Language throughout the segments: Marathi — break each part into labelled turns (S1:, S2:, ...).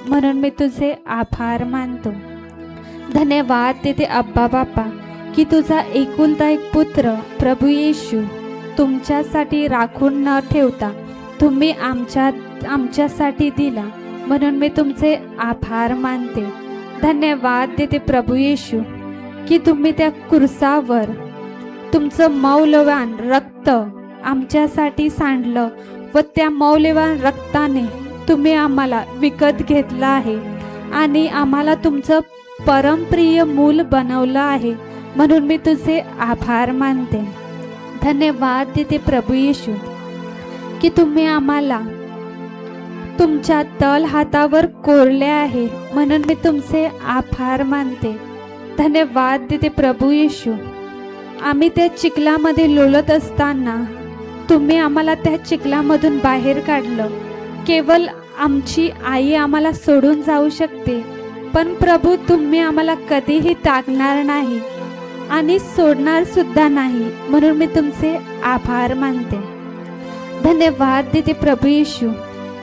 S1: म्हणून मी तुझे आभार मानतो. धन्यवाद देते अब्बा बाप्पा की तुझा एकुलता एक पुत्र प्रभू येशू तुमच्यासाठी राखून न ठेवता तुम्ही आमच्यासाठी दिला, म्हणून मी तुमचे आभार मानते. धन्यवाद देते प्रभू येशू की तुम्ही त्या कुरसावर तुमचं मौल्यवान रक्त आमच्यासाठी सांडलं व त्या मौल्यवान रक्ताने तुम्ही आम्हाला विकत घेतलं आहे आणि आम्हाला तुमचं परमप्रिय मूल बनवलं आहे, म्हणून मी तुझे आभार मानते. धन्यवाद देते प्रभू येशू की तुम्ही आम्हाला तुमच्या तल हातावर कोरले आहे, म्हणून मी तुमचे आभार मानते. धन्यवाद देते प्रभू येशू, आम्ही त्या चिखलामध्ये लोळत असताना तुम्ही आम्हाला त्या चिखलामधून बाहेर काढलं. केवळ आमची आई आम्हाला सोडून जाऊ शकते, पण प्रभू तुम्ही आम्हाला कधीही टाकणार नाही आणि सोडणार सुद्धा नाही, म्हणून मी तुमचे आभार मानते. धन्यवाद देते प्रभू येशू,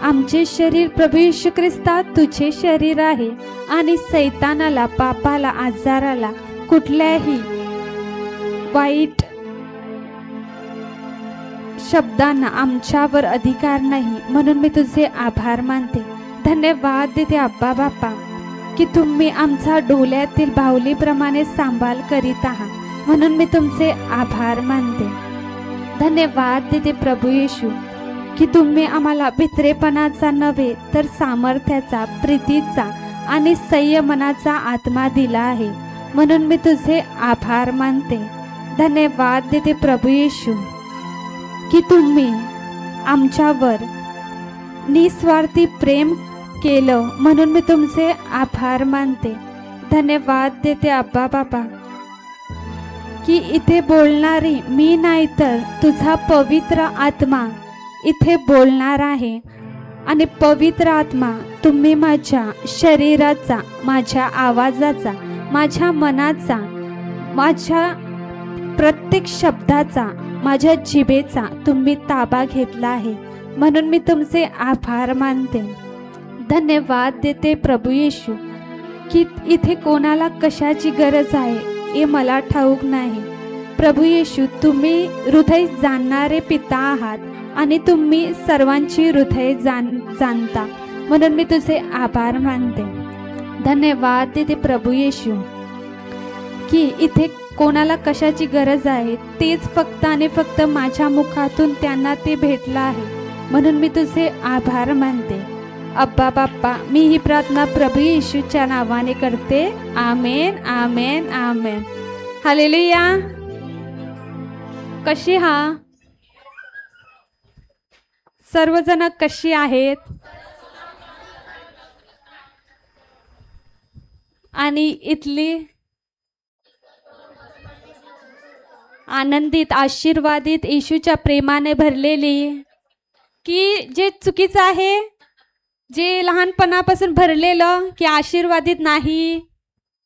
S1: आमचे शरीर प्रभू येशू ख्रिस्ता तुझे शरीर आहे आणि सैतानाला, पापाला, आजाराला, कुठल्याही वाईट शब्दांना आमच्यावर अधिकार नाही, म्हणून मी तुझे आभार मानते. धन्यवाद देते अब्बा बाप्पा की तुम्ही आमचा डोल्यातील बाहुलीप्रमाणे सांभाळ करीत आहात, म्हणून मी तुमचे आभार मानते. धन्यवाद देते प्रभू येशू की तुम्ही आम्हाला भित्रेपणाचा नव्हे तर सामर्थ्याचा, प्रीतीचा आणि संयमनाचा आत्मा दिला आहे, म्हणून मी तुझे आभार मानते. धन्यवाद देते प्रभू येशू की तुम्ही आमच्यावर निस्वार्थी प्रेम केलं, म्हणून मी तुमचे आभार मानते. धन्यवाद देते अब्बा बाबा की इथे बोलणारी मी नाही तर तुझा पवित्र आत्मा इथे बोलणार आहे आणि पवित्र आत्मा तुम्ही माझ्या शरीराचा, माझ्या आवाजाचा, माझ्या मनाचा, माझ्या प्रत्येक शब्दाचा, माझ्या जिभेचा तुम्ही ताबा घेतला आहे, म्हणून मी तुमचे आभार मानते. धन्यवाद देते प्रभू येशू की इथे कोणाला कशाची गरज आहे हे मला ठाऊक नाही. प्रभू येशू तुम्ही हृदय जाणणारे पिता आहात आणि तुम्ही सर्वांची हृदय जाणता, म्हणून मी तुझे आभार मानते. धन्यवाद देते प्रभू येशू की इथे कोणाला कशाची गरज आहे तेच फक्त आणि फक्त माझ्या मुखातून त्यांना ते भेटलं आहे, म्हणून मी तुझे आभार मानते. अब्बा बाप्पा मी ही प्रार्थना प्रभू येशूच्या नावाने करते. आमेन, आमेन, आमेन. हालेलुया. कशी सर्वजण कशी आहेत? आणि इथली आनंदित, आशीर्वादित, येशूच्या प्रेमाने भरलेली, की जे चुकीचं आहे, जे लहानपणापासून भरलेलं की आशीर्वादित नाही,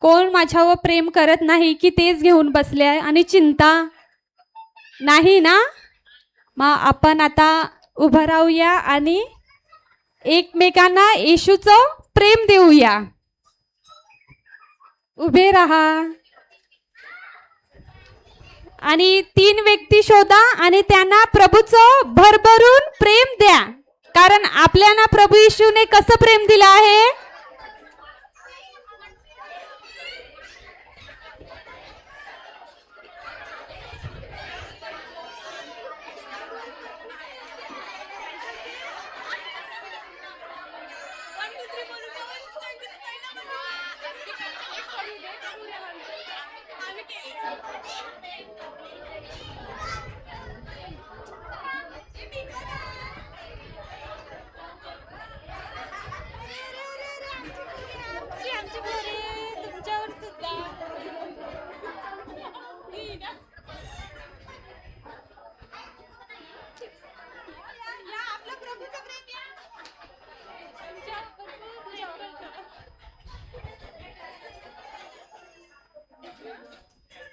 S1: कोण माझ्यावर प्रेम करत नाही की तेच घेऊन बसले आहे आणि चिंता नाही ना. मग आपण आता उभं राहूया आणि एकमेकांना येशूचं प्रेम देऊया. उभे राहा आणि 3 व्यक्ती शोधा आणि त्यांना प्रभूचं भरभरून प्रेम द्या, कारण आपल्याला प्रभू येशूने कसं प्रेम दिलं आहे.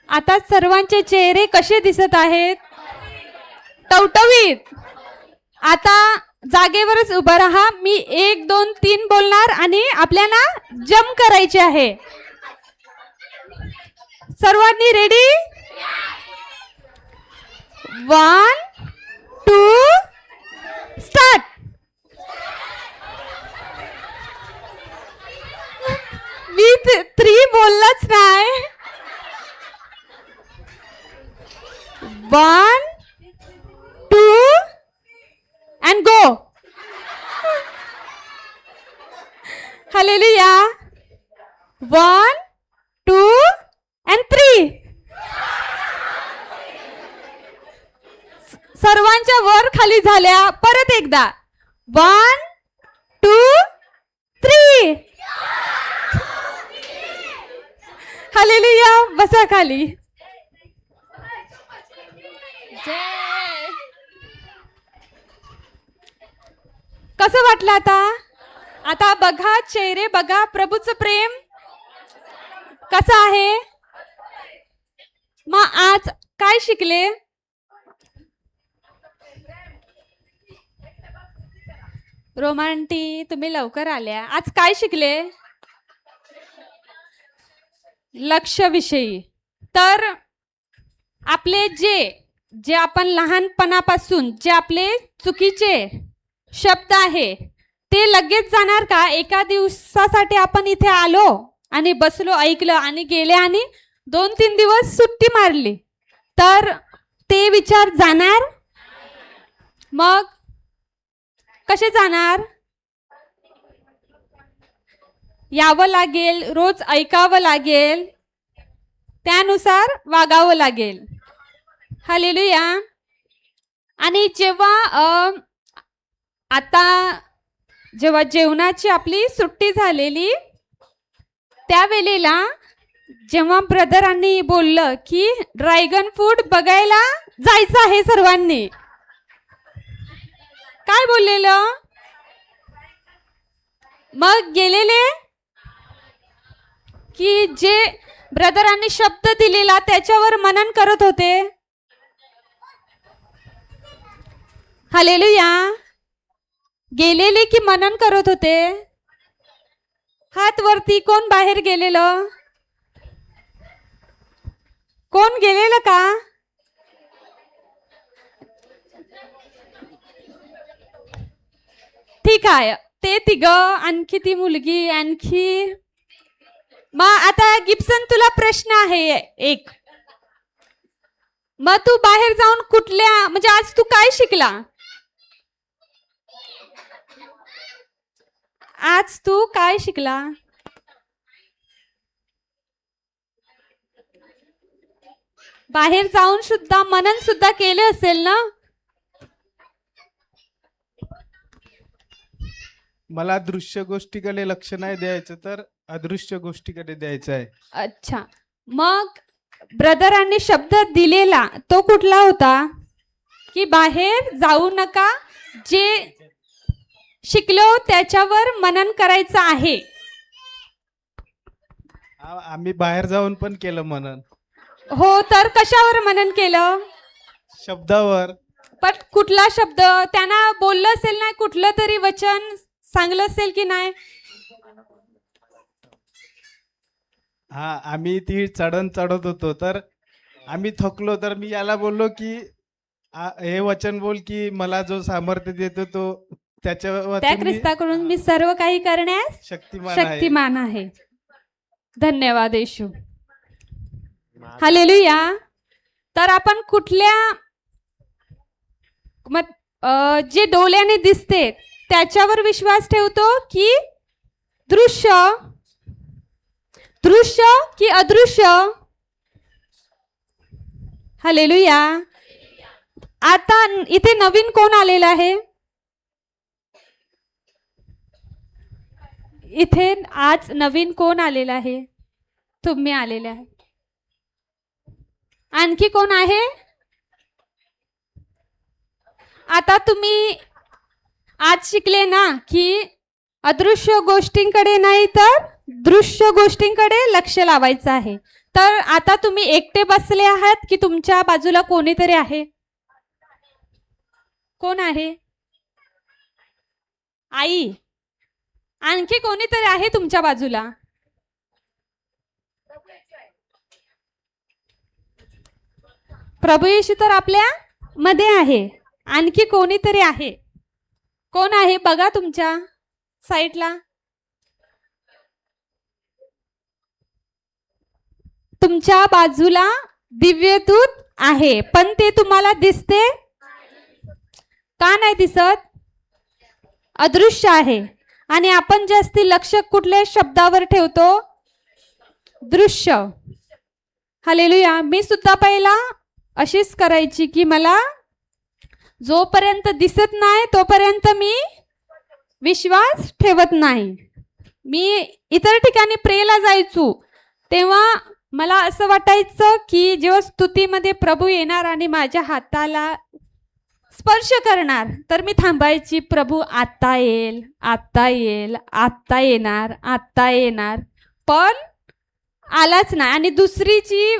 S1: आता सर्वांचे चेहरे कसे दिसत आहेत? टवटवीत. आता जागेवरच उभं राहा. मी 1 2 3 बोलणार आणि आपल्याला जंप करायचे आहे. सर्वांनी रेडी? 1 2 स्टार्ट. मी 3 बोललाच नाही. 1 2 and go. Hallelujah. 1 2 and 3. सर्वांच्या वर खाली झाल्या. परत एकदा 1 2 3. हालेलुया. बसा खाली. कसं वाटलं आता? आता बघा चेहरे बघा. प्रभूचं प्रेम कसं आहे? मग आज काय शिकले? रोमांटी तुम्ही लवकर आल्या. आज काय शिकले? लक्ष्यविषयी. तर आपले जे आपण लहानपणापासून जे आपले चुकीचे शब्द आहे ते लगेच जाणार का? एका दिवसासाठी आपण इथे आलो आणि बसलो, ऐकलं आणि गेले आणि 2-3 दिवस सुट्टी मारली तर ते विचार जाणार? मग कसे जाणार? यावं लागेल, रोज ऐकावं लागेल, त्यानुसार वागावं लागेल. हालेलुया. आणि जेव्हा आता जेव्हा जेवणाची आपली सुट्टी झालेली त्यावेळेला जेव्हा ब्रदरांनी बोललं की ड्रॅगन फ्रूट बघायला जायचं आहे सर्वांनी, काय बोललेलं? मग गेलेले की जे ब्रदरांनी शब्द दिलेला त्याच्यावर मनन करत होते? हालेलुया. गेलेले की मनन करत होते? हात वरती. कोण बाहेर गेलेलं? कोण गेलेलं का? ठीक आहे. ते 3 आणखी ती मुलगी आणखी. मग आता गिब्सन तुला प्रश्न आहे एक. मग तू बाहेर जाऊन कुठल्या म्हणजे आज तू काय शिकला? आज तू काय शिकला? बाहेर जाऊन सुद्धा मनन सुद्धा केले असेल ना?
S2: मला दृश्य गोष्टीकडे लक्ष नाही द्यायचं तर अदृश्य गोष्टीकडे द्यायचं आहे.
S1: अच्छा. मग ब्रदरांनी शब्द दिलेला तो कुठला होता? की बाहेर जाऊ नका, जे शिकलो त्याच्यावर मनन करायचं आहे.
S2: आम्ही बाहेर जाऊन पण केलं मनन.
S1: हो, तर कशावर मनन केलं?
S2: शब्दावर.
S1: पण कुठला शब्द? त्यांना बोललं असेल ना, कुठलं तरी वचन सांगलं असेल की नाही?
S2: हा, आम्ही ती चढत होतो तर आम्ही थकलो तर मी याला बोललो की हे वचन बोल की मला जो सामर्थ्य देतो तो
S1: त्या ख्रिस्ताकडून मी सर्व काही करण्यास शक्तिमान आहे. धन्यवाद येशू. हालेलुया. तर आपण कुठल्या जे डोळ्याने दिसते त्याच्यावर विश्वास ठेवतो की दृश्य की अदृश्य? हालेलुया. आता इथे नवीन कोण आलेला आहे? इथे आज नवीन कोण आलेला आहे? तुम्ही आलेले आहे. आणखी कोण आहे? आता तुम्ही आज शिकले ना की अदृश्य गोष्टींकडे नाही तर दृश्य गोष्टींकडे लक्ष लावायचं आहे. तर आता तुम्ही एकटे बसले आहात की तुमच्या बाजूला कोणीतरी आहे? कोण आहे? आई, आणखी कोणीतरी आहे तुमच्या बाजूला? प्रभू येशू तर आपल्या मध्ये आहे. आणखी कोणीतरी आहे? कोण आहे बघा तुमच्या साईडला. तुमच्या बाजूला दिव्यदूत आहे, पण ते तुम्हाला दिसते का नाही दिसत? अदृश्य आहे. आणि आपण जास्ती लक्ष कुठल्या शब्दावर ठेवतो? दृश्य. हालेलुया. मी सुद्धा पहिला अशीच करायची की मला जोपर्यंत दिसत नाही तोपर्यंत मी विश्वास ठेवत नाही. मी इतर ठिकाणी प्रेला जायचो तेव्हा मला असं वाटायचं की जेव्हा स्तुतीमध्ये प्रभू येणार आणि माझ्या हाताला स्पर्श करणार तर मी थांबायची. प्रभू आता येईल, आता येईल, आता येणार, आता येणार, पण आलाच नाही. आणि दुसरी जी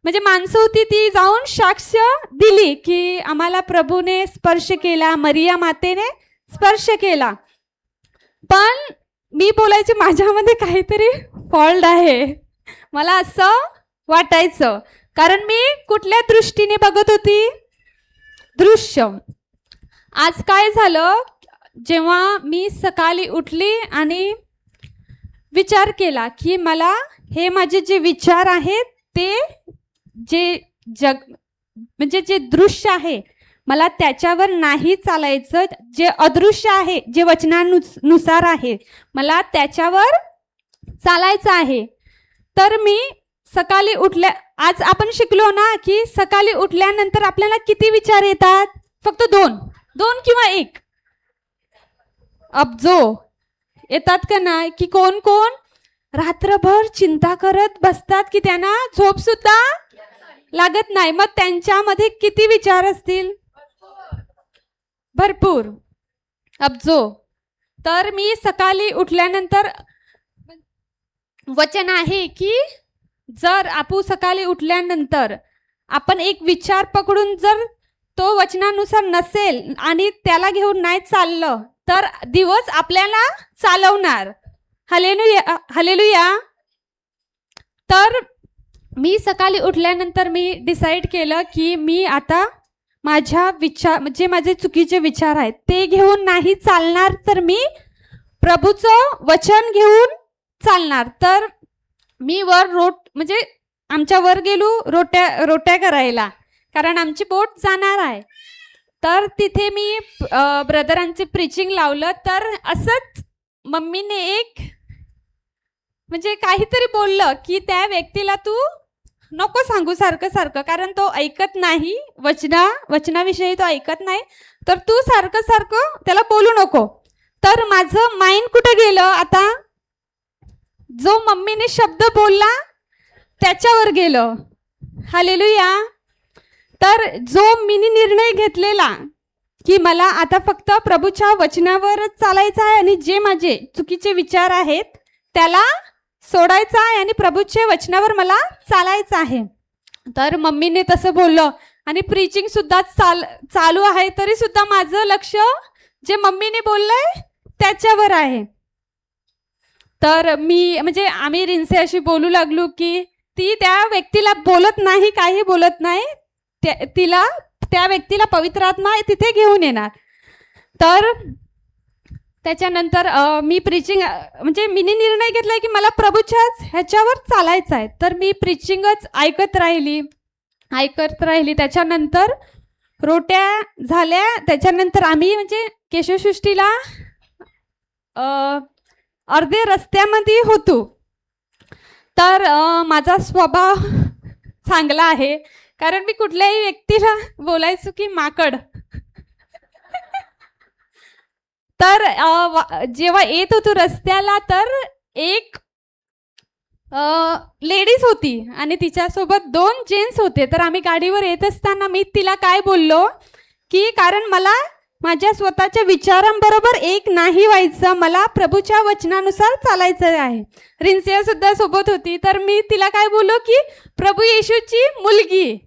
S1: म्हणजे माणसं होती ती जाऊन साक्ष दिली की आम्हाला प्रभूने स्पर्श केला, मरिया मातेने स्पर्श केला. पण मी बोलायचे माझ्यामध्ये काहीतरी फॉल्ट आहे, मला असं वाटायचं. कारण मी कुठल्या दृष्टीने बघत होती? दृश्य. आज काय झालं, जेव्हा मी सकाळी उठली आणि विचार केला की मला हे माझे जे विचार आहेत ते जे जग म्हणजे जे दृश्य आहे मला त्याच्यावर नाही चालायचं. जे अदृश्य आहे, जे वचनानुसार आहे, मला त्याच्यावर चालायचं आहे. तर मी सकाळी उठल्या, आज आपण शिकलो ना की सकाळी उठल्यानंतर आपल्याला किती विचार येतात? फक्त दोन किंवा एक अब्जो येतात का नाही? की कोण कोण रात्रभर चिंता करत बसतात की त्यांना झोप सुद्धा लागत नाही. मग त्यांच्यामध्ये किती विचार असतील? भरपूर, अब्जो. तर मी सकाळी उठल्यानंतर वचन आहे की जर आपण सकाळी उठल्यानंतर आपण एक विचार पकडून जर तो वचनानुसार नसेल आणि त्याला घेऊन नाही चाललं तर दिवस आपल्याला चालवणार. Hallelujah, hallelujah. तर मी सकाळी उठल्यानंतर मी डिसाईड केलं की मी आता माझ्या विचार जे माझे चुकीचे विचार आहेत ते घेऊन नाही चालणार, तर मी प्रभूचं वचन घेऊन चालणार. तर मी वर म्हणजे आमच्या वर गेलो रोट्या करायला, कारण आमची बोट जाणार आहे. तर तिथे मी ब्रदरांचे प्रीचिंग लावलं. तर असंच मम्मीने एक म्हणजे काहीतरी बोललं की त्या व्यक्तीला तू नको सांगू सारखं सारखं, कारण तो ऐकत नाही, वचनाविषयी तो ऐकत नाही, तर तू सारखं सारखं त्याला बोलू नको. तर माझं माइंड कुठे गेलं? आता जो मम्मीने शब्द बोलला त्याच्यावर गेलं. हालेलुया. तर जो मीनी निर्णय घेतलेला की मला आता फक्त प्रभूच्या वचनावरच चालायचं आहे आणि जे माझे चुकीचे विचार आहेत त्याला सोडायचं आहे आणि प्रभूच्या वचनावर मला चालायचं आहे. तर मम्मीने तसं बोललं आणि प्रीचिंग सुद्धा चालू आहे, तरी सुद्धा माझं लक्ष जे मम्मीने बोललंय त्याच्यावर आहे. तर मी म्हणजे आम्ही रिन्से अशी बोलू लागलो की ती त्या व्यक्तीला बोलत नाही, काही बोलत नाही, त्या व्यक्तीला पवित्र आत्मा तिथे घेऊन येणार. तर त्याच्यानंतर मी प्रीचिंग म्हणजे मीनी निर्णय घेतलाय की मला प्रभूच्याच ह्याच्यावर चालायचं आहे. तर मी प्रीचिंगच ऐकत राहिली. त्याच्यानंतर रोट्या झाल्या. त्याच्यानंतर आम्ही म्हणजे केशवसृष्टीला अर्धे रस्त्यामध्ये होतो. तर माझा स्वभाव चांगला आहे, कारण मी कुठल्याही व्यक्तीला बोलायचो की माकड. तर जेव्हा येत होतो रस्त्याला तर एक लेडीज होती आणि तिच्यासोबत 2 जेंट्स होते. तर आम्ही गाडीवर येत असताना मी तिला काय बोललो की कारण मला माझ्या स्वतःच्या विचारांबरोबर एक नाही व्हायचं, मला प्रभूच्या वचनानुसार चालायचं आहे. रिन्सिया सुद्धा सोबत होती. तर मी तिला काय बोललो की प्रभू येशूची मुलगी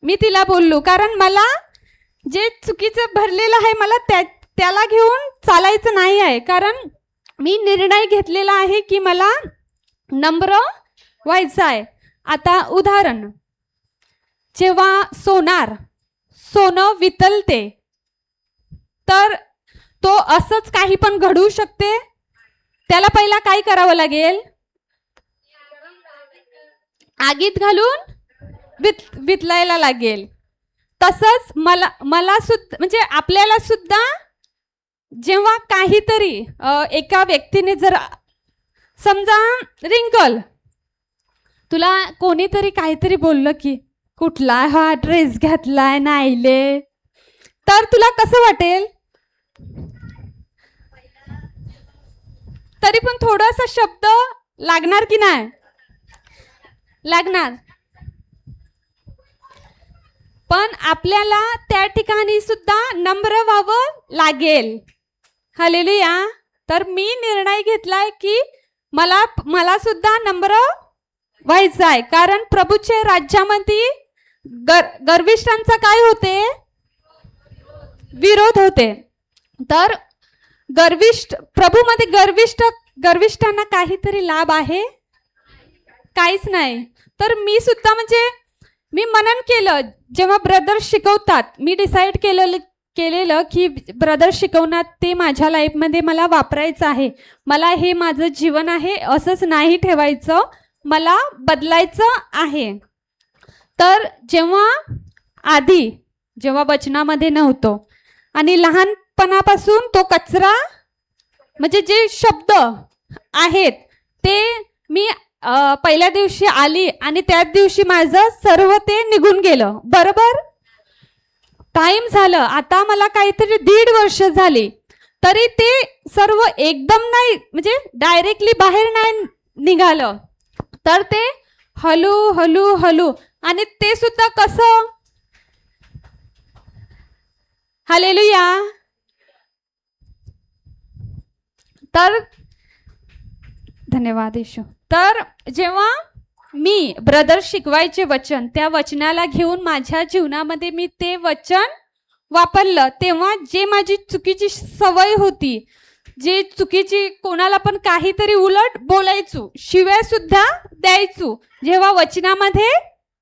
S1: मी तिला बोललो, कारण मला जे चुकीचं भरलेलं आहे मला त्याला घेऊन चालायचं नाही आहे, कारण मी निर्णय घेतलेला आहे की मला नम्र व्हायचं आहे. आता उदाहरण, जेव्हा सोनं वितलते तर तो असंच काही पण घडू शकते. त्याला पहिला काय करावं लागेल? आगीत घालून वितलायला लागेल. तसंच मला सुद्धा, म्हणजे आपल्याला सुद्धा जेव्हा काहीतरी एका व्यक्तीने जर समजा रिंकल, तुला कोणीतरी काहीतरी बोललं की कुठला हा ड्रेस घातलाय नाहीले, तर तुला कसं वाटेल? तरी पण थोडासा शब्द लागणार की नाही लागणार? पण आपल्याला त्या ठिकाणी सुद्धा नम्र व्हावं लागेल. हालेलुया. तर मी निर्णय घेतलाय की मला सुद्धा नम्र व्हायचं आहे, कारण प्रभूच्या राज्यामध्ये गर्विष्ठांचा काय होते? विरोध होते. तर प्रभूमध्ये गर्विष्ठांना काहीतरी लाभ आहे? काहीच नाही. तर मी सुद्धा, म्हणजे मी मनन केलं, जेव्हा ब्रदर शिकवतात, मी डिसाईड केलेलं की ब्रदर शिकवणार ते माझ्या लाईफमध्ये मला वापरायचं आहे. मला हे माझं जीवन आहे असंच नाही ठेवायचं, मला बदलायचं आहे. तर जेव्हा वचनामध्ये नव्हतो आणि लहानपणापासून तो कचरा, म्हणजे जे शब्द आहेत ते मी पहिल्या दिवशी आली आणि त्याच दिवशी माझं सर्व ते निघून गेलं. बरोबर टाइम झालं, आता मला काहीतरी 1.5 वर्ष झाली, तरी ते सर्व एकदम नाही, म्हणजे डायरेक्टली बाहेर नाही निघालं. तर ते हळू, आणि ते सुद्धा कसं? हालेलुया. तर धन्यवाद येशू. तर जेव्हा मी ब्रदर शिकवायचे वचन, त्या वचनाला घेऊन माझ्या जीवनामध्ये मी ते वचन वापरलं, तेव्हा जे माझी चुकीची सवय होती, जे चुकीची, कोणाला पण काहीतरी उलट बोलायचो, शिव्या सुद्धा द्यायचो, जेव्हा वचनामध्ये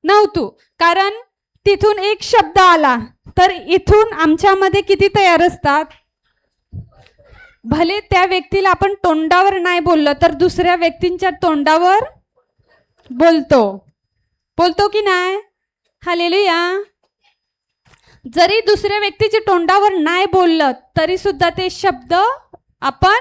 S1: नव्हतो. कारण तिथून एक शब्द आला तर इथून आमच्यामध्ये किती तयार असतात? भले त्या व्यक्तीला आपण तोंडावर नाही बोललो तर दुसऱ्या व्यक्तींच्या तोंडावर बोलतो की नाही? हालेलुया. जरी दुसऱ्या व्यक्तीच्या तोंडावर नाही बोललं तरी सुद्धा ते शब्द आपण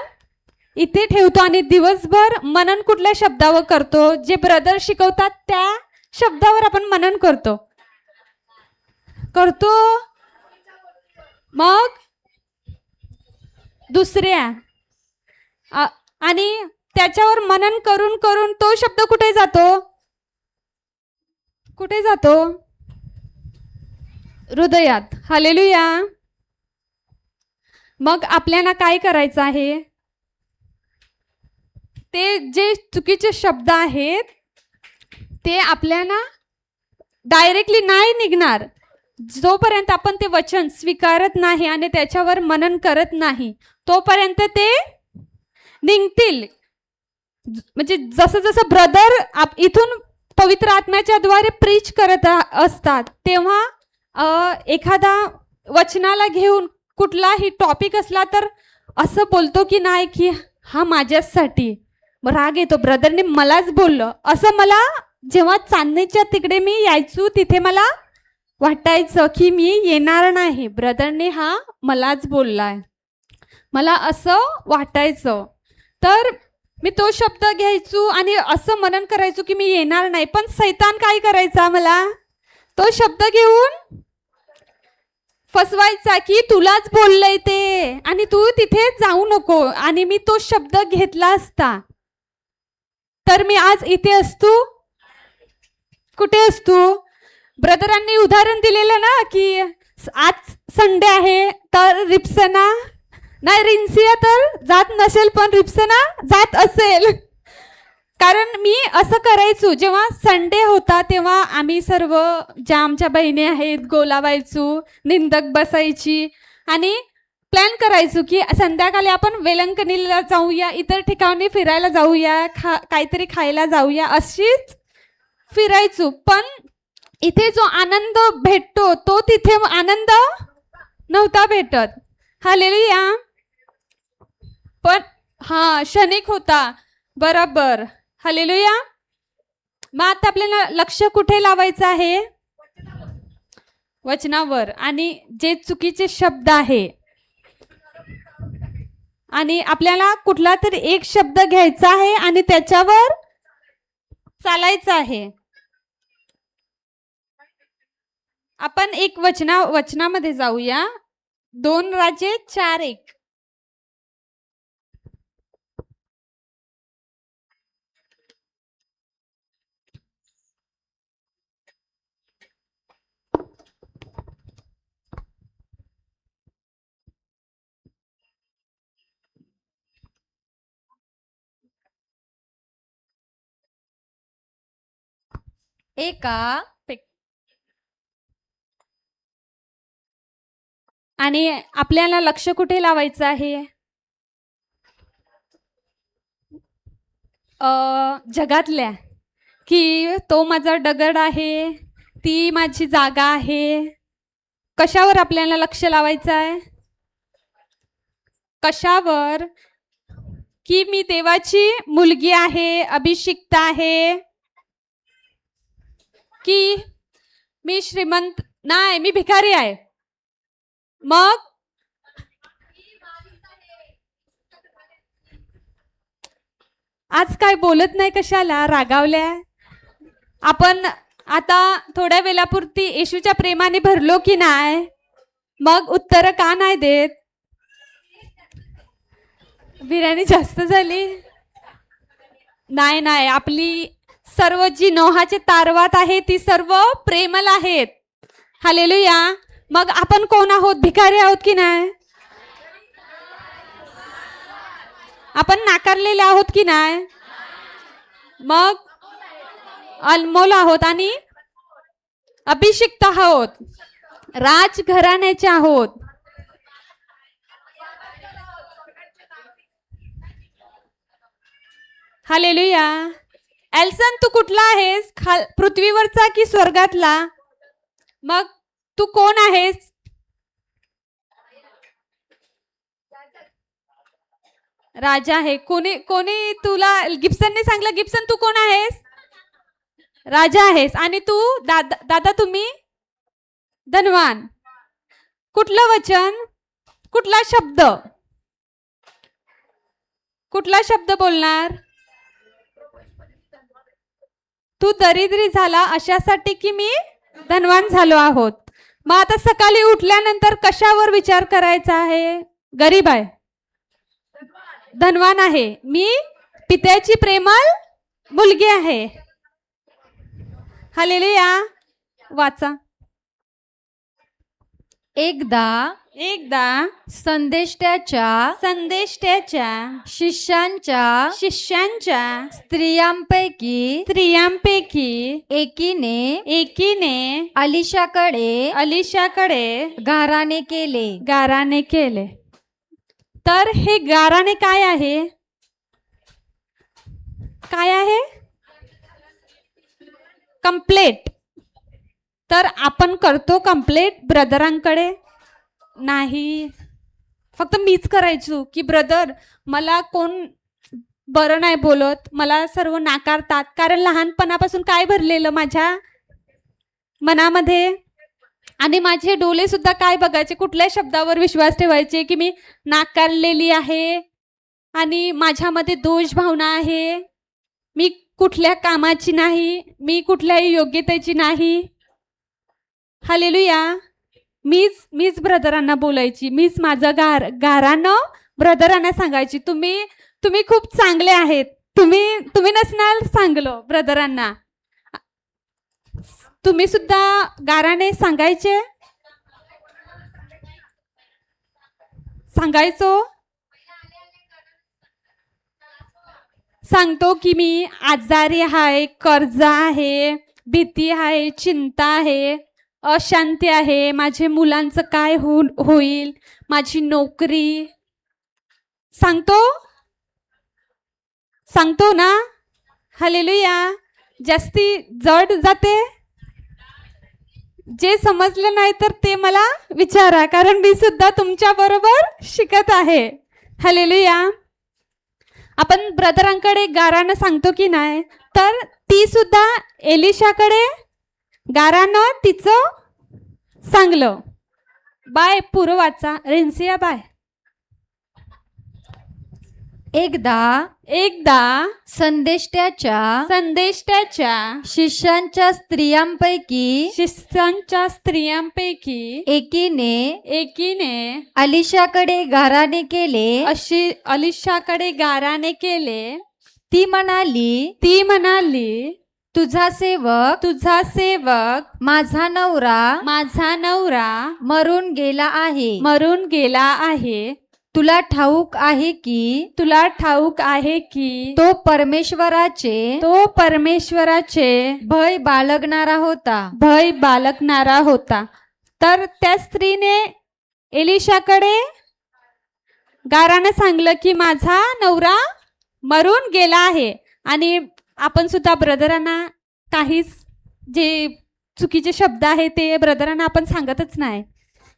S1: इथे ठेवतो आणि दिवसभर मनन कुठल्या शब्दावर करतो? जे ब्रदर शिकवतात त्या शब्दावर आपण मनन करतो. मग दुसऱ्या आणि त्याच्यावर मनन करून करून तो शब्द कुठे जातो? हृदयात. हालेलुया. मग आपल्याला काय करायचं आहे? ते जे चुकीचे शब्द आहेत ते आपल्याला डायरेक्टली नाही निघणार, जोपर्यंत आपण ते वचन स्वीकारत नाही आणि त्याच्यावर मनन करत नाही तोपर्यंत ते निघतील. म्हणजे जसं जसं ब्रदर इथून पवित्र आत्म्याच्या द्वारे प्रीच करत असतात, तेव्हा एखादा वचनाला घेऊन कुठलाही टॉपिक असला तर असं बोलतो की नाही की हा माझ्यासाठी, राग येतो, ब्रदरने मलाच बोललं असं. मला जेव्हा चांदणीच्या तिकडे मी यायचो तिथे मला वाटायचं की मी येणार नाही, ब्रदरने हा मलाच बोललाय, मला असं वाटायचं. तर मी तो शब्द घ्यायचो आणि असं मनन करायचो की मी येणार नाही. पण सैतान काय करायचा? मला तो शब्द घेऊन फसवायचा की तुलाच बोललंय ते आणि तू तिथे जाऊ नको. आणि मी तो शब्द घेतला असता तर मी आज इथे असतो? कुठे असतो? ब्रदरांनी उदाहरण दिलेलं ना की आज संडे आहे तर रिप्सना नाही, रिन्सिया तर जात नसेल पण रिप्सना जात असेल. कारण मी असं करायचो, जेव्हा संडे होता तेव्हा आम्ही सर्व ज्या आमच्या बहिणी आहेत गोलावायचो, निंदक बसायची आणि प्लॅन करायचो की संध्याकाळी आपण वेलंकणीला जाऊया, इतर ठिकाणी फिरायला जाऊया, काहीतरी खायला जाऊया, अशीच फिरायचो. पण इथे जो आनंद भेटतो तो तिथे आनंद नव्हता भेटत. हालेलुया. पण क्षणिक होता. बरोबर. हालेलुया. मग आता आपल्याला लक्ष कुठे लावायचं आहे? वचनावर. आणि जे चुकीचे शब्द आहे आणि आपल्याला कुठला तरी एक शब्द घ्यायचा आहे आणि त्याच्यावर चालायचं आहे. आपण एक वचनामध्ये जाऊया. 2 राजे 4:1. आणि आपल्याला लक्ष कुठे लावायचं आहे? जगातल्या, की तो माझा दगड आहे, ती माझी जागा आहे. कशावर आपल्याला लक्ष लावायचं आहे? कशावर? की मी देवाची मुलगी आहे, अभिषिक्त आहे, की मी श्रीमंत नाही, मी भिकारी आहे. मग आज काय बोलत नाही, कशाला रागावल्या? आपण आता थोड्या वेळापुरती येशूच्या प्रेमाने भरलो की नाही? मग उत्तर का नाही देत? बिर्याणी जास्त झाली? नाही, आपली सर्व जी नोहाचे तारवात आहे ती सर्व प्रेमल आहेत. हालेलुया. मग आपण कोण आहोत? भिकारी आहोत की नाही? आपण नाकारलेले आहोत की नाही? मग अनमोल आहोत आणि अभिषिक्त आहोत, राजघराण्याचे आहोत. हालेलुया. एल्सन, तू कुठला आहेस? पृथ्वीवरचा की स्वर्गातला? मग तू कोण आहेस? राजा आहे. कोणी तुला गिब्सनने सांगलं, गिब्सन तू कोण आहेस? राजा आहेस. आणि तू दादा तुम्ही धनवान. कुठलं वचन? कुठला शब्द? कुठला शब्द बोलणार? तू दरिद्री झाला अशासाठी की मी धनवान झालो आहोत. मग आता सकाळी उठल्यानंतर कशावर विचार करायचा आहे? गरीब आहे, धनवान आहे, मी पित्याची प्रेमळ मुलगी आहे. हालेलुया. वाचा.
S3: एकदा संदेष्ट्याच्या शिष्यांच्या स्त्रियांपैकी एकीने अलिशाकडे गाराणे केले.
S1: तर हे गाराणे काय आहे? कंप्लेंट. तर आपण करतो कंप्लेंट ब्रदरांकडे? नाही. फक्त मीच करायचो की ब्रदर मला कोण बरं नाही बोलत, मला सर्व नाकारतात. कारण लहानपणापासून काय भरलेलं माझ्या मनामध्ये, आणि माझे डोळे सुद्धा काय बघायचे, कुठल्या शब्दावर विश्वास ठेवायचे की मी नाकारलेली आहे आणि माझ्यामध्ये दोष भावना आहे, मी कुठल्या कामाची नाही, मी कुठल्याही योग्यतेची नाही. हालेलुया. मीच ब्रदरांना बोलायची, मीच माझं गारानं ब्रदरांना सांगायची, तुम्ही खूप चांगले आहेत, तुम्ही नसणार चांगलं ब्रदरांना. तुम्ही सुद्धा गाराने सांगतो की मी आजारी आहे, कर्ज आहे, भीती आहे, चिंता आहे, अशांती आहे, माझे मुलांचं काय होईल, माझी नोकरी. सांगतो सांगतो ना. हालेलुया. जास्ती जड जाते. जे समजलं नाही तर ते मला विचारा, कारण मी सुद्धा तुमच्या बरोबर शिकत आहे. हालेलुया. आपण ब्रदरांकडे गारानं सांगतो की नाही, तर ती सुद्धा एलिशाकडे गारानं तिचं सांगलं. बाय पूर्वाचा रेन्सिया बाय.
S3: एकदा संदेष्ट्याच्या शिष्यांच्या स्त्रियांपैकी एकीने अलिशाकडे गाराने केले. ती म्हणाली, तुझा सेवक माझा नवरा मरून गेला आहे. तुला ठाऊक आहे की तो परमेश्वराचे भय बाळगणारा होता. तर त्या स्त्रीने एलिशाकडे गाराने सांगलं की माझा नवरा मरून गेला आहे. आणि आपण सुद्धा ब्रदरांना काहीच जे चुकीचे शब्द आहे ते ब्रदरांना आपण सांगतच नाही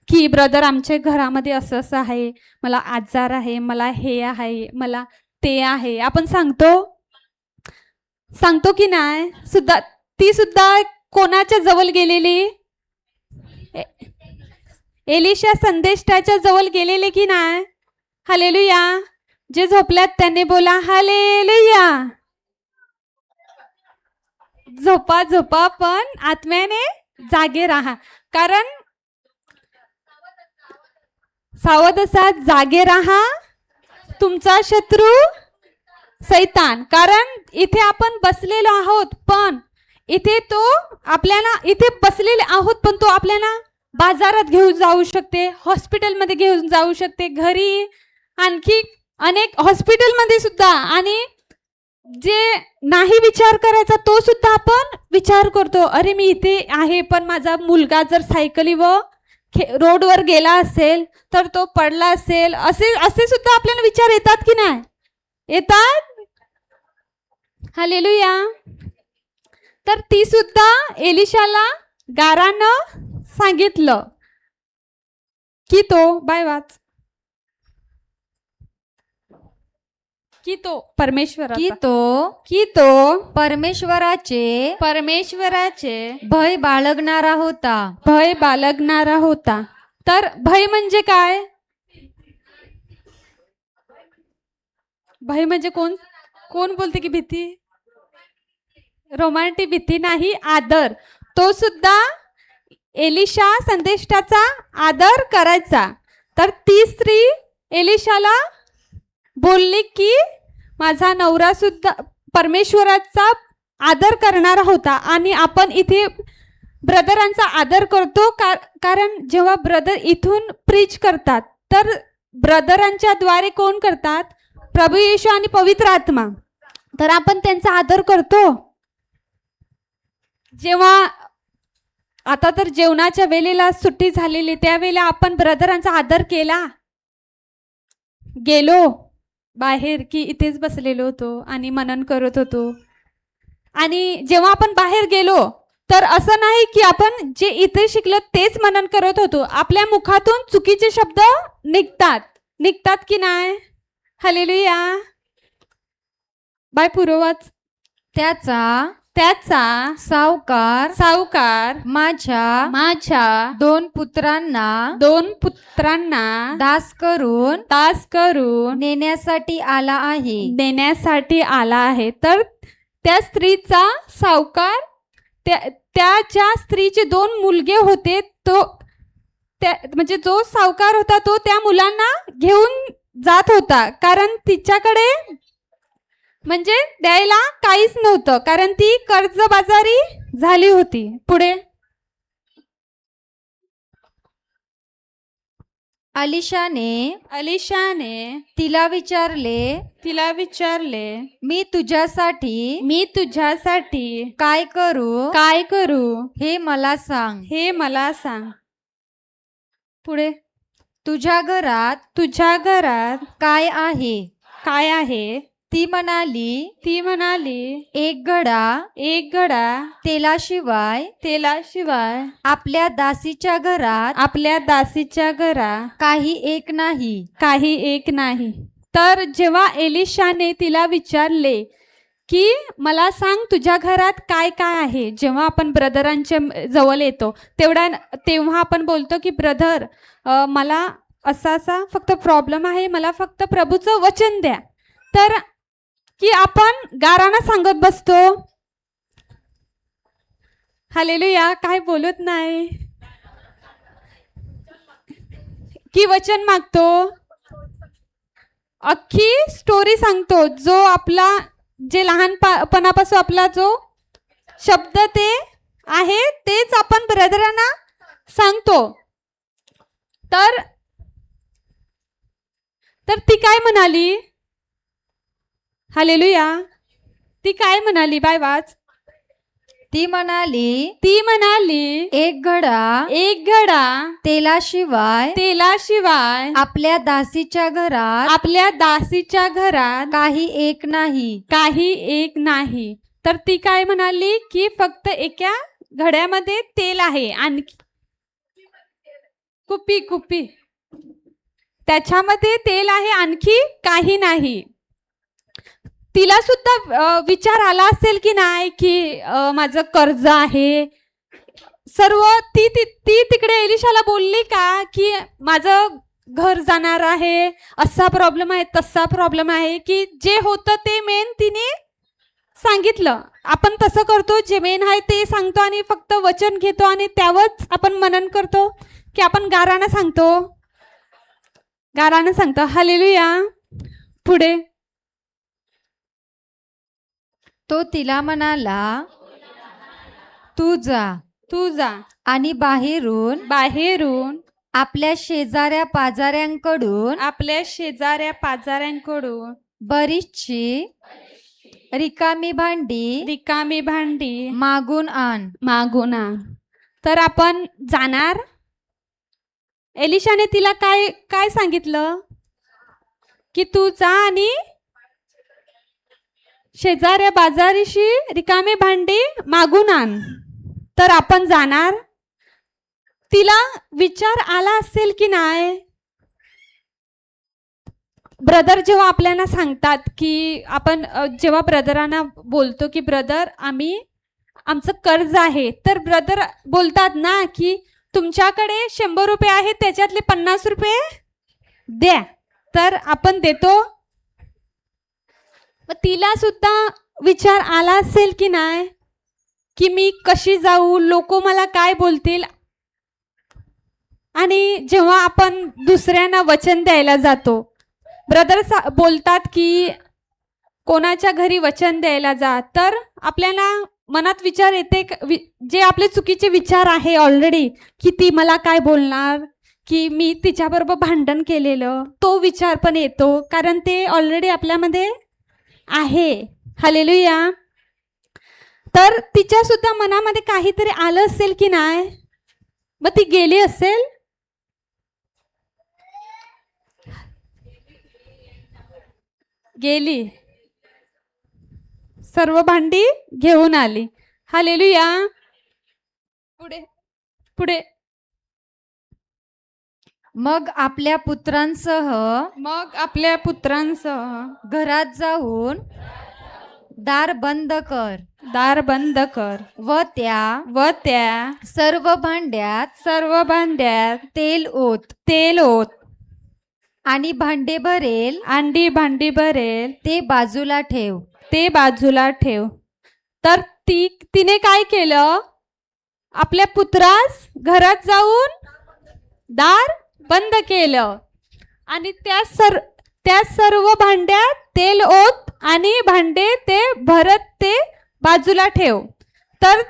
S3: की ब्रदर आमच्या घरामध्ये असं असं आहे, मला आजार आहे, मला हे आहे, मला ते आहे. आपण सांगतो की नाही. ती सुद्धा कोणाच्या जवळ गेलेली, एलिशा संदेष्टाच्या जवळ गेलेले की नाही. हालेलुया. जे झोपल्यात त्यांनी बोला हालेलुया. झोपा पण आत्म्याने जागे राहा. कारण सावध असा, जागे राहा, तुमचा शत्रू सैतान. कारण इथे आपण बसलेलो आहोत, पण इथे बसलेले आहोत, पण तो आपल्याला बाजारात घेऊन जाऊ शकते, हॉस्पिटलमध्ये घेऊन जाऊ शकते, घरी, आणखी अनेक हॉस्पिटलमध्ये सुद्धा. आणि जे नाही विचार करायचा तो सुद्धा आपण विचार करतो. अरे मी इथे आहे, पण माझा मुलगा जर सायकलीवर रोडवर गेला असेल तर तो पडला असेल, असे सुद्धा आपल्याला विचार येतात की नाही येतात. हालेलुया. तर ती सुद्धा एलिशाला गारानं सांगितलं की तो परमेश्वराचे भय बाळगणारा
S1: होता. तर भय म्हणजे काय? भय म्हणजे कोण बोलते की भीती? रोमॅन्टिक भीती नाही, आदर. तो सुद्धा एलिशा संदेष्टाचा आदर करायचा. तर ती स्त्री एलिशाला बोलली की माझा नवरा सुद्धा परमेश्वराचा आदर करणारा होता. आणि आपण इथे ब्रदरांचा आदर करतो, कारण जेव्हा ब्रदर इथून प्रीच करतात तर ब्रदरांच्या द्वारे कोण करतात? प्रभू येशू आणि पवित्र आत्मा. तर आपण त्यांचा आदर करतो. जेव्हा आता तर जेवणाच्या वेळेला सुट्टी झालेली, त्यावेळेला आपण ब्रदरांचा आदर केला. गेलो बाहेर की इथेच बसलेलो होतो आणि मनन करत होतो. आणि जेव्हा आपण बाहेर गेलो तर असं नाही की आपण जे इथे शिकलो तेच मनन करत होतो. आपल्या मुखातून चुकीचे शब्द निघतात की नाही? हालेलुया. बाय पूर्वच. त्याचा सावकार माझ्या दोन पुत्रांना दास करून
S3: नेण्यासाठी आला
S1: आहे. तर त्या स्त्रीचा सावकार, त्याच्या स्त्रीचे 2 मुलगे होते. म्हणजे जो सावकार होता तो त्या मुलांना घेऊन जात होता, कारण तिच्याकडे म्हणजे द्यायला काहीच नव्हतं, कारण ती कर्जबाजारी झाली होती. पुढे
S3: अलिशाने
S4: तिला विचारले,
S3: तिला विचारले,
S4: मी तुझ्यासाठी
S3: मी तुझ्यासाठी
S4: काय करू,
S3: काय करू
S4: हे मला सांग.
S3: हे मला सांग. पुढे,
S4: तुझ्या घरात
S3: काय आहे,
S4: काय आहे.
S3: ती म्हणाली,
S4: एक घडा तेलाशिवाय आपल्या दासीच्या घरात काही एक नाही.
S3: तर जेव्हा एलिशाने तिला विचारले की मला सांग तुझ्या घरात काय काय आहे, जेव्हा आपण ब्रदरांच्या जवळ येतो तेव्हा आपण बोलतो की ब्रदर मला असा फक्त प्रॉब्लेम आहे, मला फक्त प्रभूचं वचन द्या. तर की आपण गाराणं सांगत बसतो, हालेलुया, काय बोलत नाही, की वचन मागतो, अख्खी स्टोरी सांगतो, जो आपला जे लहानपणापासून आपला जो शब्द ते आहे तेच आपण ब्रदरांना सांगतो. तर ती काय म्हणाली, हालेलुया, ती काय म्हणाली, बाय वाच.
S4: ती म्हणाली,
S3: एक घडा तेलाशिवाय
S4: आपल्या दासीच्या घरात काही एक
S3: नाही. तर ती काय म्हणाली की फक्त एका घड्यामध्ये तेल आहे, आणखी कुपी त्याच्यामध्ये तेल आहे, आणखी काही नाही. तिला सुद्धा विचार आला असेल की नाही की माझं कर्ज आहे सर्व. ती तिकडे एलिशाला बोलली का की माझं घर जाणार आहे, असा प्रॉब्लेम आहे, तसा प्रॉब्लेम आहे, की जे होतं ते मेन तिने सांगितलं. आपण तसं करतो, जे मेन आहे ते सांगतो आणि फक्त वचन घेतो आणि त्यावरच आपण मनन करतो, की आपण गाराणं सांगतो. हालेलुया. पुढे,
S4: तो तिला म्हणाला, तू जा आणि बाहेरून आपल्या शेजाऱ्या पाजाऱ्यांकडून बरीचशी रिकामी भांडी मागून आण.
S3: तर आपण जाणार. एलिशाने तिला काय सांगितलं की तू जा आणि शेजाऱ्या बाजारीशी रिकामी भांडी मागून आण. तर आपण जाणार. तिला विचार आला असेल की नाही, ब्रदर जेव्हा आपल्याला सांगतात की आपण जेव्हा ब्रदरांना बोलतो की ब्रदर आमचं कर्ज आहे, तर ब्रदर बोलतात ना की तुमच्याकडे 100 रुपये आहेत, त्याच्यातले 50 रुपये द्या. तर आपण देतो. तिला सुद्धा विचार आला असेल की नाही की मी कशी जाऊ, लोक मला काय बोलतील. आणि जेव्हा आपण दुसऱ्यांना वचन द्यायला जातो, ब्रदर बोलतात की कोणाच्या घरी वचन द्यायला जा, तर आपल्याला मनात विचार येते, जे आपले चुकीचे विचार आहे ऑलरेडी, की ती मला काय बोलणार, की मी तिच्याबरोबर भांडण केलेलं, तो विचार पण येतो, कारण ते ऑलरेडी आपल्यामध्ये आहे. हालेलुया. तर तिच्या सुद्धा मनामध्ये काहीतरी आलं असेल की नाही, मग ती गेली असेल. गेली, सर्व भांडी घेऊन आली. हालेलुया. पुढे
S4: मग आपल्या पुत्रांसह घरात जाऊन दार बंद कर व त्या सर्व भांड्यात तेल ओत आणि भांडी भरेल ते बाजूला ठेव.
S3: तर तिने काय केलं, आपल्या पुत्रास घरात जाऊन दार बंद केलं आणि त्या सर्व भांड्यात तेल ओत आणि भांडे ते भरत ते बाजूला ठेव. तर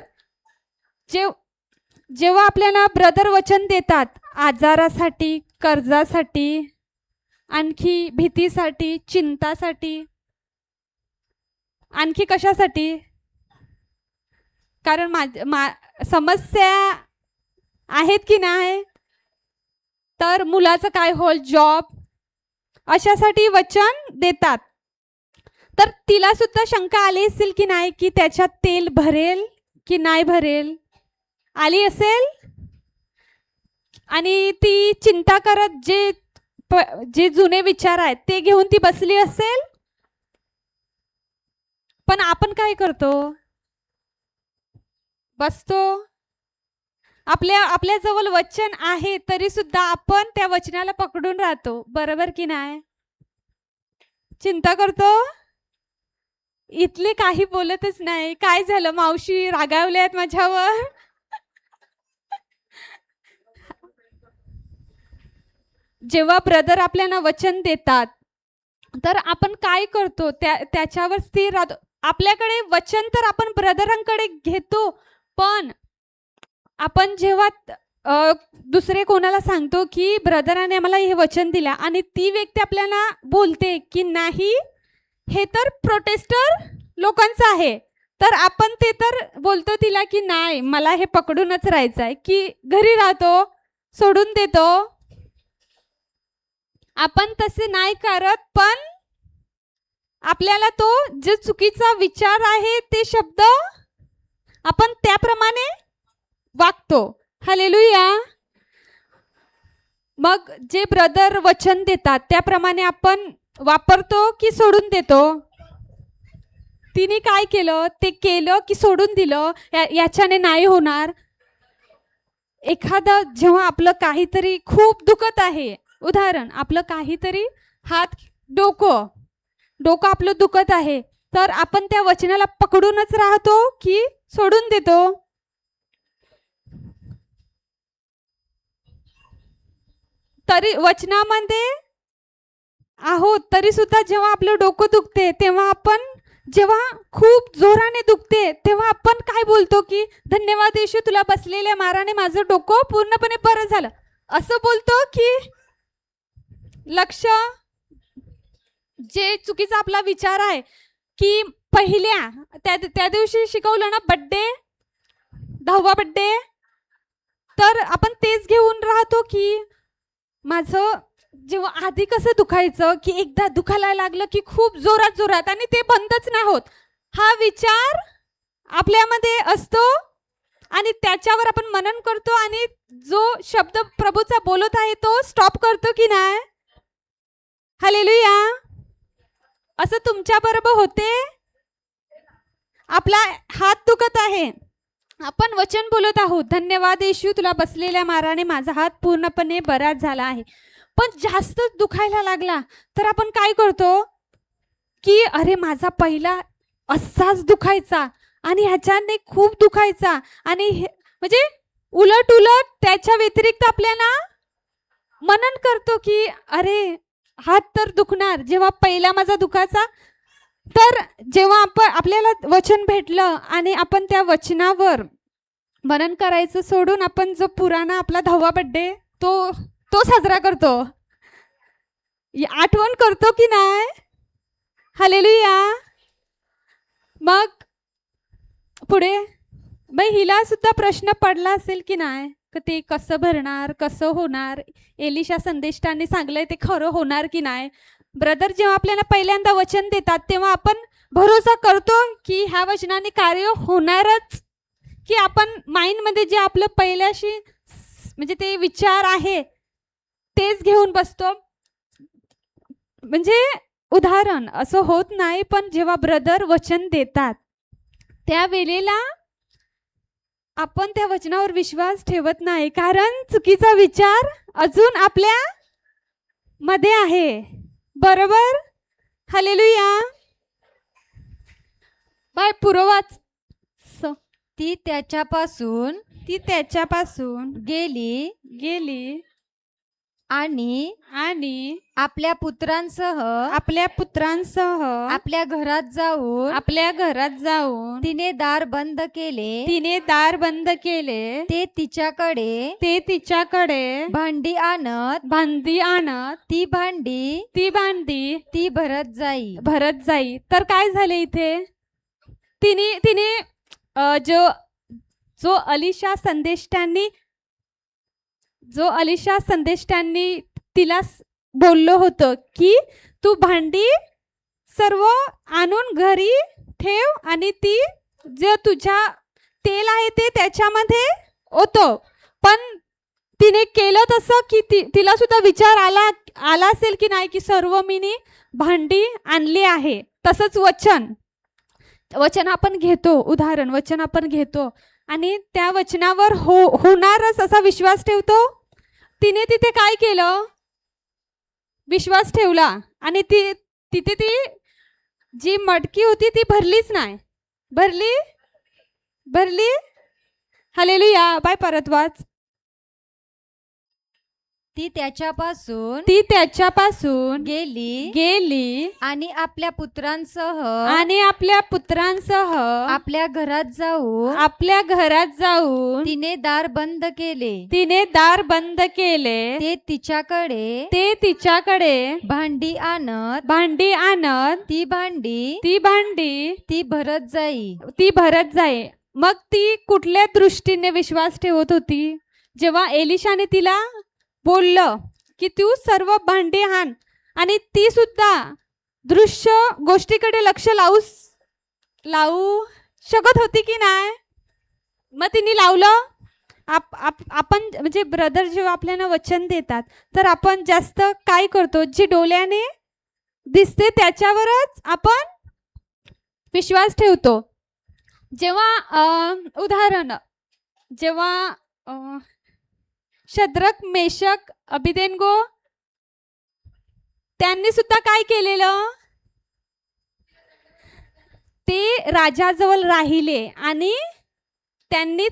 S3: जेव्हा आपल्याला ब्रदर वचन देतात आजारासाठी, कर्जासाठी, आणखी भीतीसाठी, चिंतासाठी, आणखी कशासाठी? कारण समस्या आहेत की नाही, तर मुलाचं काय होईल, जॉब, अशासाठी वचन देतात. तर तिला सुद्धा शंका आली असेल की नाही, की त्याच्यात तेल भरेल की नाही भरेल, आली असेल. आणि ती चिंता करत जे जुने विचार आहेत ते घेऊन ती बसली असेल. पण आपण काय करतो, बसतो. आपल्या जवळ वचन आहे तरी सुद्धा आपण त्या वचनाला पकडून राहतो, बरोबर की नाही? चिंता करतो. इथले काही बोलतच नाही, काय झालं मावशी, रागावले आहेत माझ्यावर. जेव्हा ब्रदर आपल्याला वचन देतात तर आपण काय करतो, त्याच्यावर स्थिर राहतो. आपल्याकडे वचन तर आपण ब्रदरांकडे घेतो, पण आपण जेव्हा दुसरे कोणाला सांगतो की ब्रदराने आम्हाला हे वचन दिला आणि ती व्यक्ती आपल्याला बोलते की नाही हे तर प्रोटेस्टर लोकांचं आहे, तर आपण ते तर बोलतो तिला की नाही मला हे पकडूनच राहायचं आहे, की घरी राहतो, सोडून देतो. आपण तसे नाही करत, पण आपल्याला तो जो चुकीचा विचार आहे ते शब्द आपण त्याप्रमाणे वागतो. हालेलुया. मग जे ब्रदर वचन देतात त्याप्रमाणे आपण वापरतो की सोडून देतो? तिने काय केलं, ते केलं की सोडून दिलं, याच्याने नाही होणार. एखादं जेव्हा आपलं काहीतरी खूप दुखत आहे, उदाहरण आपलं काहीतरी हात, डोकं आपलं दुखत आहे, तर आपण त्या वचनाला पकडूनच राहतो की सोडून देतो? तरी वचनामध्ये आहोत तरी सुद्धा जेव्हा आपलं डोकं दुखते, तेव्हा आपण जेव्हा खूप जोराने दुखते तेव्हा आपण काय बोलतो की धन्यवाद येशू, तुला बसलेल्या माराने माझं डोकं पूर्णपणे बरं झालं, असं बोलतो की लक्ष जे चुकीचा आपला विचार आहे की त्या दिवशी शिकवलं ना, बड्डे, 10वा बड्डे, तर आपण तेच घेऊन राहतो की माझं जेव्हा आधी कसं दुखायचं की एकदा दुखायला लागलं की खूप जोरात आणि ते बंदच नाही होत, हा विचार आपल्यामध्ये असतो आणि त्याच्यावर आपण मनन करतो आणि जो शब्द प्रभूचा बोलत आहे तो स्टॉप करतो की नाही? हालेलुया. असं तुमच्या बरोबर होते? आपला हात दुखत आहे, आपण वचन बोलत आहोत, धन्यवाद येशू, तुला बसलेल्या माराने माझा हात पूर्णपणे बरा झाला आहे, पण जास्त दुखायला लागला तर आपण काय करतो की अरे माझा पहिला असाच दुखायचा आणि ह्याच्याने खूप दुखायचा, आणि म्हणजे उलट त्याच्या व्यतिरिक्त आपल्याला मनन करतो की अरे हात तर दुखणार जेव्हा पहिला माझा दुखायचा. तर जेव्हा आपल्याला वचन भेटलं आणि आपण त्या वचनावर मनन करायचं सोडून आपण जो पुराणा आपला 10वा बड्डे तो साजरा करतो, आठवण करतो की नाही? हालेलुया. मग पुढे हिला सुद्धा प्रश्न पडला असेल की नाही, ते कसं भरणार, कसं होणार, एलिशा संदेष्टाने सांगलंय ते खरं होणार की नाही? ब्रदर जेव्हा आपल्याला पहिल्यांदा वचन देतात तेव्हा आपण भरोसा करतो की ह्या वचनाने कार्य होणारच, की आपण माइंडमध्ये जे आपलं पहिल्याशी म्हणजे ते विचार आहे तेच घेऊन बसतो? म्हणजे उदाहरण असं होत नाही, पण जेव्हा ब्रदर वचन देतात त्यावेळेला आपण त्या वचनावर विश्वास ठेवत नाही, कारण चुकीचा विचार अजून आपल्या मध्ये आहे, बरोबर? हालेलुया. बाय पुरवाच.
S4: ती त्याच्यापासून
S3: गेली
S4: आणि
S3: आणि
S4: आपल्या पुत्रांसह
S3: आपल्या पुत्रांसह
S4: आपल्या घरात जाऊन
S3: आपल्या घरात जाऊन
S4: तिने दार बंद केले.
S3: तिने दार बंद केले.
S4: ते तिच्याकडे
S3: भांडी आणत
S4: ती भांडी ती भरत जाई.
S3: तर काय झाले इथे? तिने तिने जो अलिशा संदेष्टांनी तिला बोललो होतं की तू भांडी सर्व आणून घरी ठेव आणि ती जे तुझ्या तेल आहे ते त्याच्यामध्ये ओतो. पण तिने केलं तसं की तिला सुद्धा विचार आला असेल की नाही की सर्व मीनी भांडी आणली आहे. तसंच वचन आपण घेतो, उदाहरण वचन आपण घेतो आणि त्या वचनावर होणारच असा विश्वास ठेवतो. तिने तिथे काय केलं? विश्वास ठेवला आणि तिथे ती जी मटकी होती ती भरलीच नाही. भरली. हालेलुया. बाय परत वाच.
S4: ती
S3: त्याच्यापासून गेली
S4: आणि आपल्या पुत्रांसह
S3: आपल्या
S4: आपल्या घरात जाऊन तिने दार बंद केले. ते
S3: तिच्याकडे
S4: भांडी आणत
S3: ती भांडी
S4: ती भरत
S3: जाई. मग ती कुठल्या दृष्टीने विश्वास ठेवत होती? जेव्हा एलिशाने तिला बोललं की तू सर्व भांडी आण आणि ती सुद्धा दृश्य गोष्टीकडे लक्ष लावू शकत होती की नाही? मग तिने लावलं. आपण म्हणजे ब्रदर जेव्हा आपल्याला वचन देतात तर आपण जास्त काय करतो? जे डोळ्याने दिसते त्याच्यावरच आपण विश्वास ठेवतो. जेव्हा उदाहरण शद्रक, मेशक, अबिदेनगो त्यांनी सुद्धा काय केलेलं? ते राजाजवळ राहिले आणि त्यांनी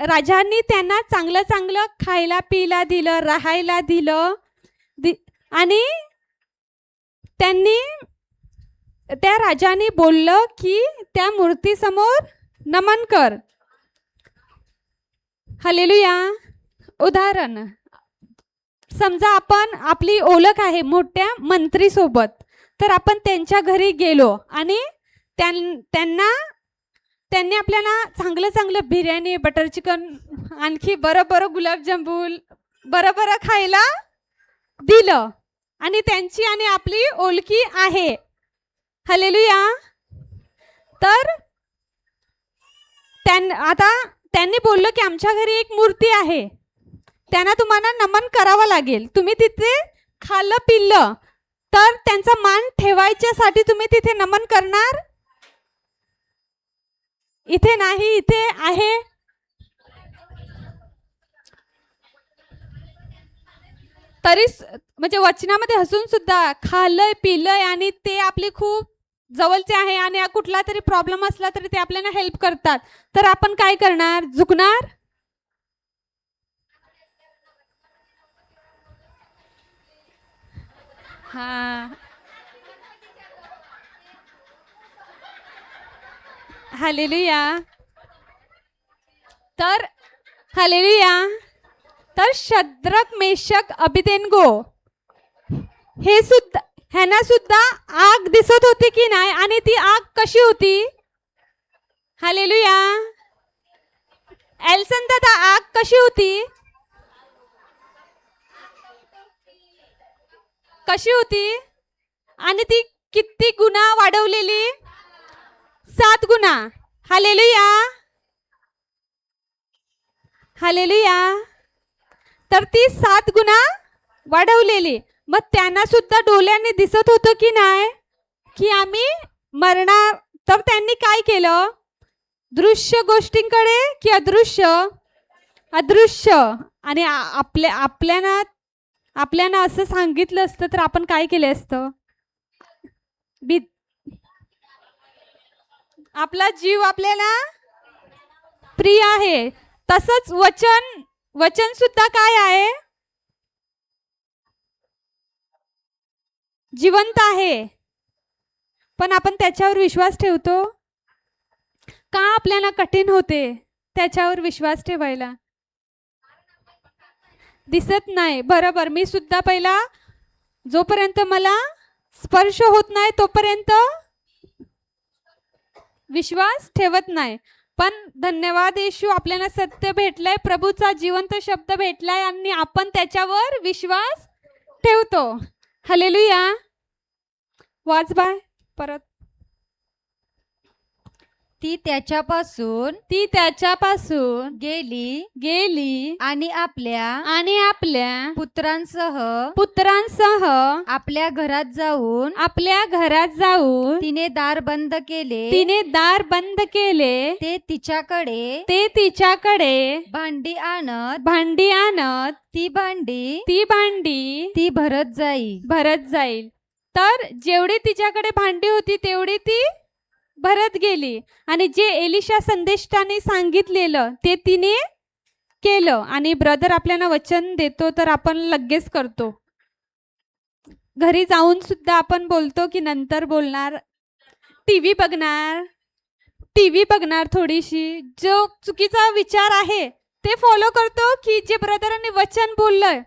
S3: राजांनी त्यांना चांगलं खायला पियला दिलं, राहायला दिलं आणि त्यांनी त्या राजाने बोललं की त्या मूर्तीसमोर नमन कर. हालेलुया. उदाहरण समजा आपली ओळख आहे मोठ्या मंत्री सोबत, तर आपण त्यांच्या घरी गेलो आणि त्यांनी आपल्याला चांगलं बिर्याणी, बटर चिकन, आणखी बरं गुलाबजामुन बरं खायला दिलं आणि त्यांची आणि आपली ओळखी आहे. हालेलुया. तर त्यांनी बोललं की आमच्या घरी एक मूर्ती आहे, त्यांना तुम्हाला नमन करावं लागेल. तुम्ही तिथे खाल्लं पिल्लं तर त्यांचा मान ठेवायच्यासाठी तुम्ही तिथे नमन करणार? इथे नाही, इथे आहे. तरी म्हणजे वचनामध्ये हसून सुद्धा खाल्लंय पिलंय आणि ते आपली खूप जवळचे आहे आणि कुठला तरी प्रॉब्लेम असला तरी ते आपल्याला हेल्प करतात, तर आपण काय करणार? झुकणार? हा. हालेलुया. तर शद्रक, मेशक, अबिदेनगो ह्यांना सुद्धा आग दिसत होती की नाही? आणि ती आग कशी होती? हालेलुया. एल्सन दादा, आग कशी होती? आणि ती किती गुणा वाढवलेली? 7 गुणा. हालेलुया. तर ती 7 गुणा वाढवलेली. मग त्यांना सुद्धा डोळ्याने दिसत होतं की नाही की आम्ही मरणार? तर त्यांनी काय केलं? दृश्य गोष्टींकडे की अदृश्य आणि आपल्याला असं सांगितलं असतं तर आपण काय केलं असतं? आपला जीव आपल्याला प्रिय आहे. तसंच वचन सुद्धा काय आहे? जिवंत आहे, पण आपण त्याच्यावर विश्वास ठेवतो का? आपल्याला कठीण होते त्याच्यावर विश्वास ठेवायला. दिसत नाही, बरोबर. मी सुद्धा पहिला जोपर्यंत मला स्पर्श होत नाही तोपर्यंत विश्वास ठेवत नाही. पण धन्यवाद येशू, आपल्याला सत्य भेटलंय, प्रभूचा जिवंत शब्द भेटलाय आणि आपण त्याच्यावर विश्वास ठेवतो. हालेलुया. वाच बाय परत.
S4: ती त्याच्यापासून
S3: गेली
S4: आणि आपल्या पुत्रांसह आपल्या घरात जाऊन तिने दार बंद केले. ते तिच्याकडे भांडी आणत ती भरत जाईल.
S3: तर जेवढी तिच्याकडे भांडी होती तेवढी ती भरत गेली. आणि जे एलिशा संदेष्टाने सांगितलेलं ते तिने केलं. आणि ब्रदर आपल्याला वचन देतो तर आपण लगेच करतो. घरी जाऊन सुद्धा आपण बोलतो की नंतर बोलणार, टीव्ही बघणार थोडीशी. जो चुकीचा विचार आहे ते फॉलो करतो की जे ब्रदरांनी वचन बोललंय.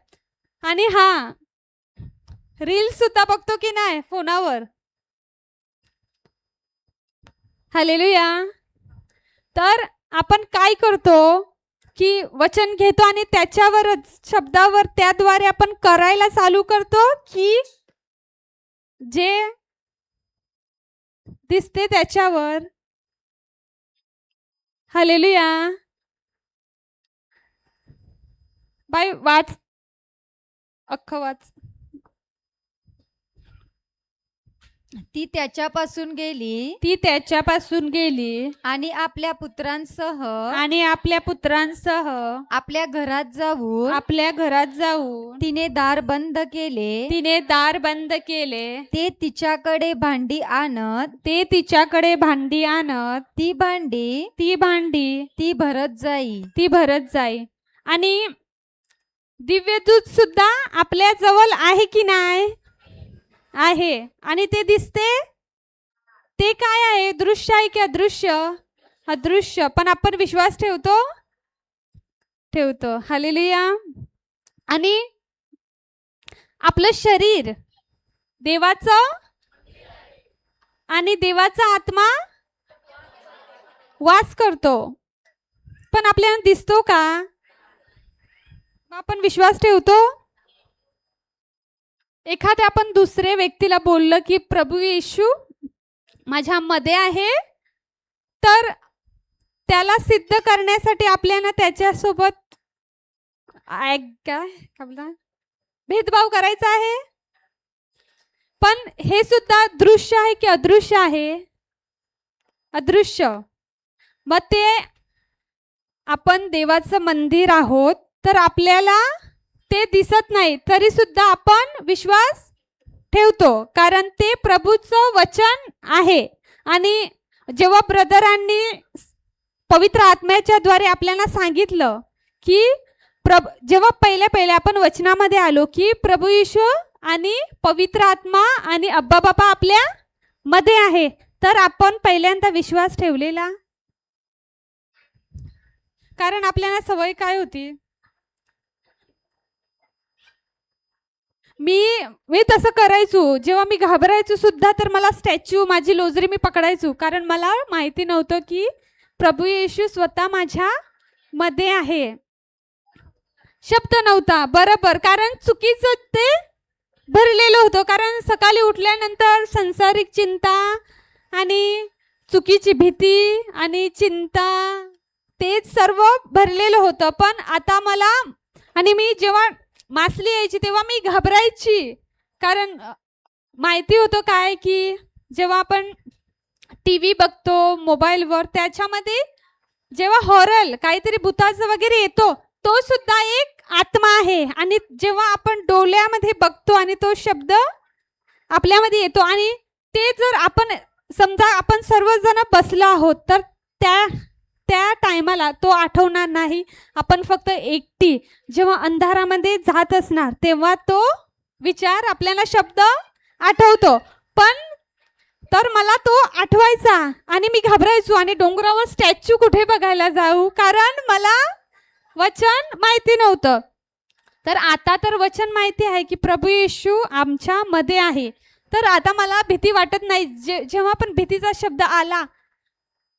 S3: आणि रील्स सुद्धा बघतो की नाही फोनावर. हालेलुया. तर आपण काय करतो की वचन घेतो आणि त्याच्यावरच शब्दावर त्याद्वारे आपण करायला चालू करतो की जे दिसते त्याच्यावर. हालेलुया. बाय वाच, अख्खं वाच.
S4: ती त्याच्यापासून गेली आणि आपल्या पुत्रांसह आपल्या घरात जाऊन तिने दार बंद केले. ते तिच्याकडे भांडी आणत ती भरत जाई.
S3: आणि दिव्यदूत सुद्धा आपल्या जवळ आहे की नाही? आहे. आणि ते दिसते, ते काय आहे? दृश्य आहे की अदृश्य? अदृश्य. पण आपण विश्वास ठेवतो. हालेलुया. आणि आपलं शरीर देवाचं आणि देवाचा आत्मा वास करतो, पण आपल्याला दिसतो का? आपण विश्वास ठेवतो. एखाद्या आपण दुसऱ्या व्यक्तीला बोललं की प्रभू येशू माझ्या मध्ये आहे, तर त्याला सिद्ध करण्यासाठी आपल्याला त्याच्यासोबत भेदभाव करायचा आहे. पण हे सुद्धा दृश्य आहे की अदृश्य आहे? अदृश्य. मग ते आपण देवाचं मंदिर आहोत तर आपल्याला ते दिसत नाही तरी सुद्धा आपण विश्वास ठेवतो, कारण ते प्रभूचं वचन आहे. आणि जेव्हा ब्रदरांनी पवित्र आत्म्याच्या द्वारे आपल्याला सांगितलं की जेव्हा पहिले आपण वचनामध्ये आलो की प्रभू येशू आणि पवित्र आत्मा आणि अब्बा बाबा आपल्या मध्ये आहे, तर आपण पहिल्यांदा विश्वास ठेवलेला. कारण आपल्याला सवय काय होती? मी तसं करायचो. जेव्हा मी घाबरायचो सुद्धा तर मला स्टॅच्यू, माझी लोजरी मी पकडायचो, कारण मला माहिती नव्हतं की प्रभू येशू स्वतः माझ्या मध्ये आहे. शब्द नव्हता, बरोबर, कारण चुकीचं ते भरलेलं होतं. कारण सकाळी उठल्यानंतर संसारिक चिंता आणि चुकीची भीती आणि चिंता तेच सर्व भरलेलं होतं. पण आता मला, आणि मी जेव्हा मासली यायची तेव्हा मी घाबरायची, कारण माहिती होतं काय की जेव्हा आपण टीव्ही बघतो मोबाईलवर, त्याच्यामध्ये जेव्हा हॉरर काहीतरी भूताचं वगैरे येतो, तो सुद्धा एक आत्मा आहे. आणि जेव्हा आपण डोळ्यामध्ये बघतो आणि तो शब्द आपल्यामध्ये येतो, आणि ते जर आपण समजा आपण सर्वजण बसलो आहोत तर त्या टायमाला तो आठवणार नाही. आपण फक्त एकटी जेव्हा अंधारामध्ये जात असणार तेव्हा तो विचार आपल्याला शब्द आठवतो. पण तर मला तो आठवायचा आणि मी घाबरायचो आणि डोंगरावर स्टॅच्यू कुठे बघायला जाऊ, कारण मला वचन माहिती नव्हतं. तर आता तर वचन माहिती आहे की प्रभू येशू आमच्या मध्ये आहे. तर आता मला भीती वाटत नाही. जेव्हा पण भीतीचा शब्द आला,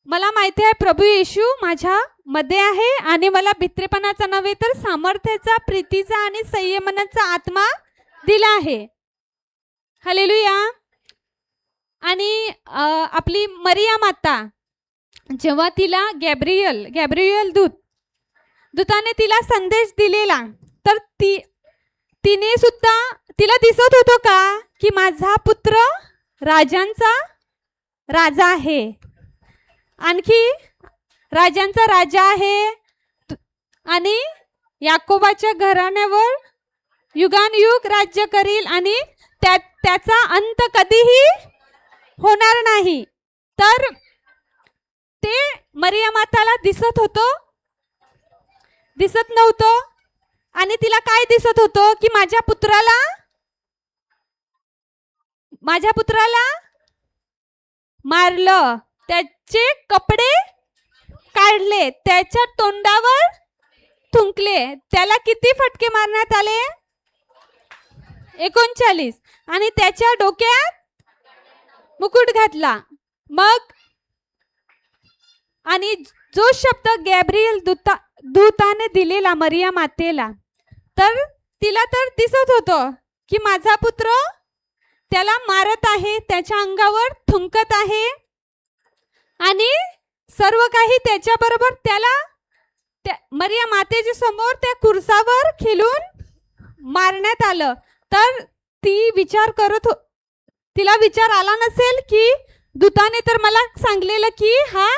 S3: मला माहिती आहे प्रभू येशू माझ्या मध्ये आहे आणि मला भित्रेपणाचा नव्हे तर सामर्थ्याचा, प्रीतीचा आणि संयमनाचा आत्मा दिला आहे. हालेलुया. आणि आपली मरिया माता, जेव्हा तिला गॅब्रियल दूताने तिला संदेश दिलेला, तर तिने सुद्धा तिला दिसत होतं का की माझा पुत्र राजांचा राजा आहे, आणखी राजांचा राजा आहे आणि याकोबाच्या घराण्यावर युगानयुग राज्य करील आणि त्याचा अंत कधीही होणार नाही. तर ते मरिया माताला दिसत नव्हतं आणि तिला काय दिसत होतं की माझ्या पुत्राला मारलं, त्याचे कपडे काढले, त्याच्या तोंडावर थुंकले. त्याला किती फटके मारण्यात आले? 39. आणि त्याच्या डोक्यात मुकुट घातला. मग आणि जो शब्द गॅब्रियल दूताने दिलेला मरिया मातेला, तर तिला तर दिसत होतं की माझा पुत्र त्याला मारत आहे, त्याच्या अंगावर थुंकत आहे आणि सर्व काही त्याच्याबरोबर त्याला मरिया मातेच्या समोर त्या कुरसावर खिलून मारण्यात आलं. तर ती तिला विचार आला नसेल की दूताने तर मला सांगलेलं की हा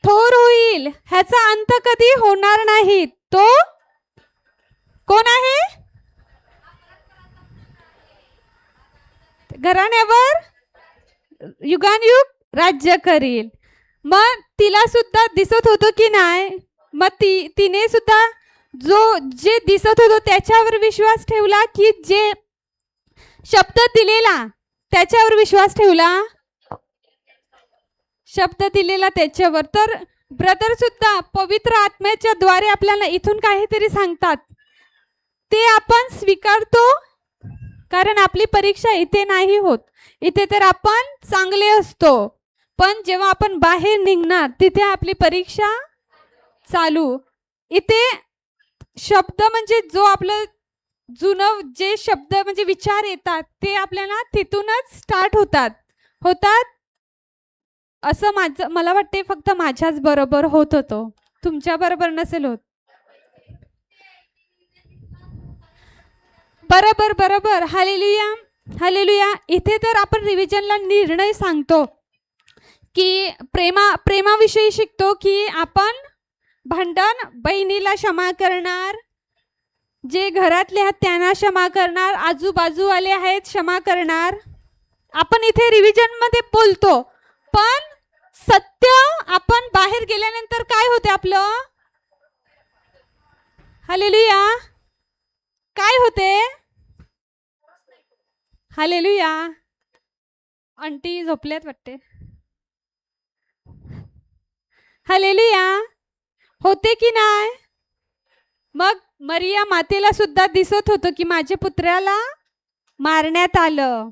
S3: थोर होईल, ह्याचा अंत कधी होणार नाही. तो कोण आहे? घराण्यावर युगानयुग राज्य करील. मग तिला सुद्धा दिसत होतं की नाही? मग तिने सुद्धा जे दिसत होतं त्याच्यावर विश्वास ठेवला, की जे शब्द दिलेला त्याच्यावर विश्वास ठेवला, शब्द दिलेला त्याच्यावर. तर ब्रदर सुद्धा पवित्र आत्म्याच्या द्वारे आपल्याला इथून काहीतरी सांगतात, ते आपण स्वीकारतो, कारण आपली परीक्षा इथे नाही होत. इथे तर आपण चांगले असतो, पण जेव्हा आपण बाहेर निघणार तिथे आपली परीक्षा चालू. इथे शब्द म्हणजे जो आपलं जुनं जे शब्द म्हणजे विचार येतात ते आपल्याला तिथूनच स्टार्ट होतात. असं मला वाटते फक्त माझ्याच बरोबर होत होतं, तुमच्या बरोबर नसेल होत. बरोबर. हालेलुया. इथे तर आपण रिव्हिजनला निर्णय सांगतो की प्रेमाविषयी शिकतो की आपण भांडण बहिणीला क्षमा करणार, जे घरातले आहेत त्यांना क्षमा करणार, आजूबाजूवाले आहेत क्षमा करणार. आपण इथे रिव्हिजन मध्ये बोलतो, पण सत्य आपण बाहेर गेल्यानंतर काय होते आपलं? हालेलुया. काय होते? हालेलुया. आंटी झोपल्यात वाटते. हालेलुया. होते की नाही? मग मरिया मातेला सुद्धा दिसत होतं की माझ्या पुत्राला मारण्यात आलं.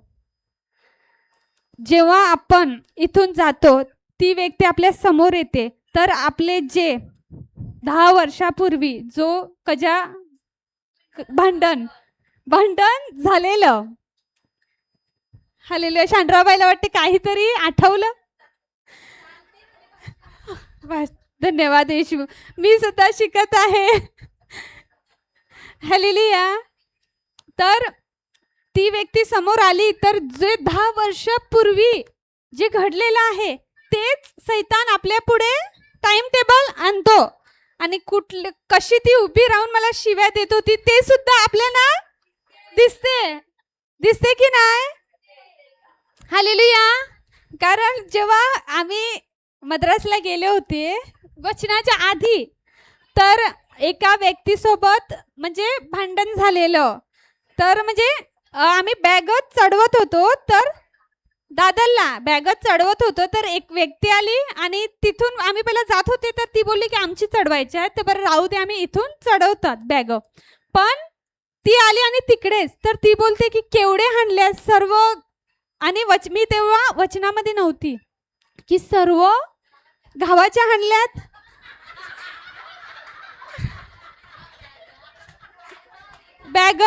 S3: जेव्हा आपण इथून जातो ती व्यक्ती आपल्या समोर येते, तर आपले जे 10 वर्षापूर्वी जो भांडण झालेलं, हालेलुया. शांड्राबाईला वाटते काहीतरी आठवलं. धन्यवाद येशू. मी सुद्धा शिकत आहे. हालेलुया. तर ती व्यक्ती समोर आली, तर जे 10 वर्षापूर्वी जे घडलेलं आहे तेच सैतान आपल्या पुढे टाइम टेबल आणतो आणि कशी ती उभी राहून मला शिव्या देत होती ते सुद्धा आपल्याला दिसते की नाही? हालेलुया. कारण जेव्हा आम्ही मद्रासला गेले होते वचनाच्या आधी, तर एका व्यक्तीसोबत म्हणजे भांडण झालेलं. तर म्हणजे आम्ही बॅगच चढवत होतो तर दादरला बॅगच चढवत होतो तर एक व्यक्ती आली आणि तिथून आम्ही पहिला जात होते तर ती बोलली की आमची चढवायची आहे तर बरं राहू दे आम्ही इथून चढवतात बॅग. पण ती आली आणि तिकडेच तर ती बोलते की केवढे हाणले सर्व आणि मी तेव्हा वचनामध्ये नव्हती की सर्व गावाच्या हाणल्यात. बॅग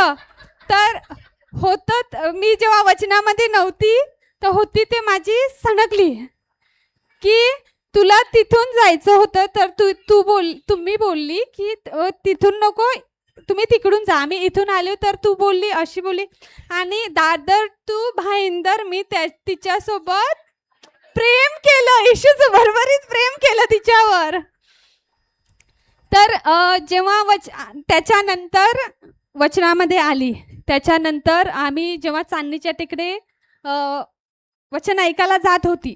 S3: तर मी जेव्हा वचनामध्ये नव्हती तर होती ते माझी सणकली की तुला तिथून जायचं होतं तर तुम्ही बोलली की तिथून नको तुम्ही तिकडून जा. आम्ही इथून आलो तर तू बोलली अशी बोलली आणि दादर टू भाईंदर मी तिच्यासोबत प्रेम केलं. येशूचं भरभरीत प्रेम केलं तिच्यावर. तर जेव्हा त्याच्यानंतर वचनामध्ये आली त्याच्यानंतर आम्ही जेव्हा चांदणीच्या तिकडे वचन ऐकायला जात होती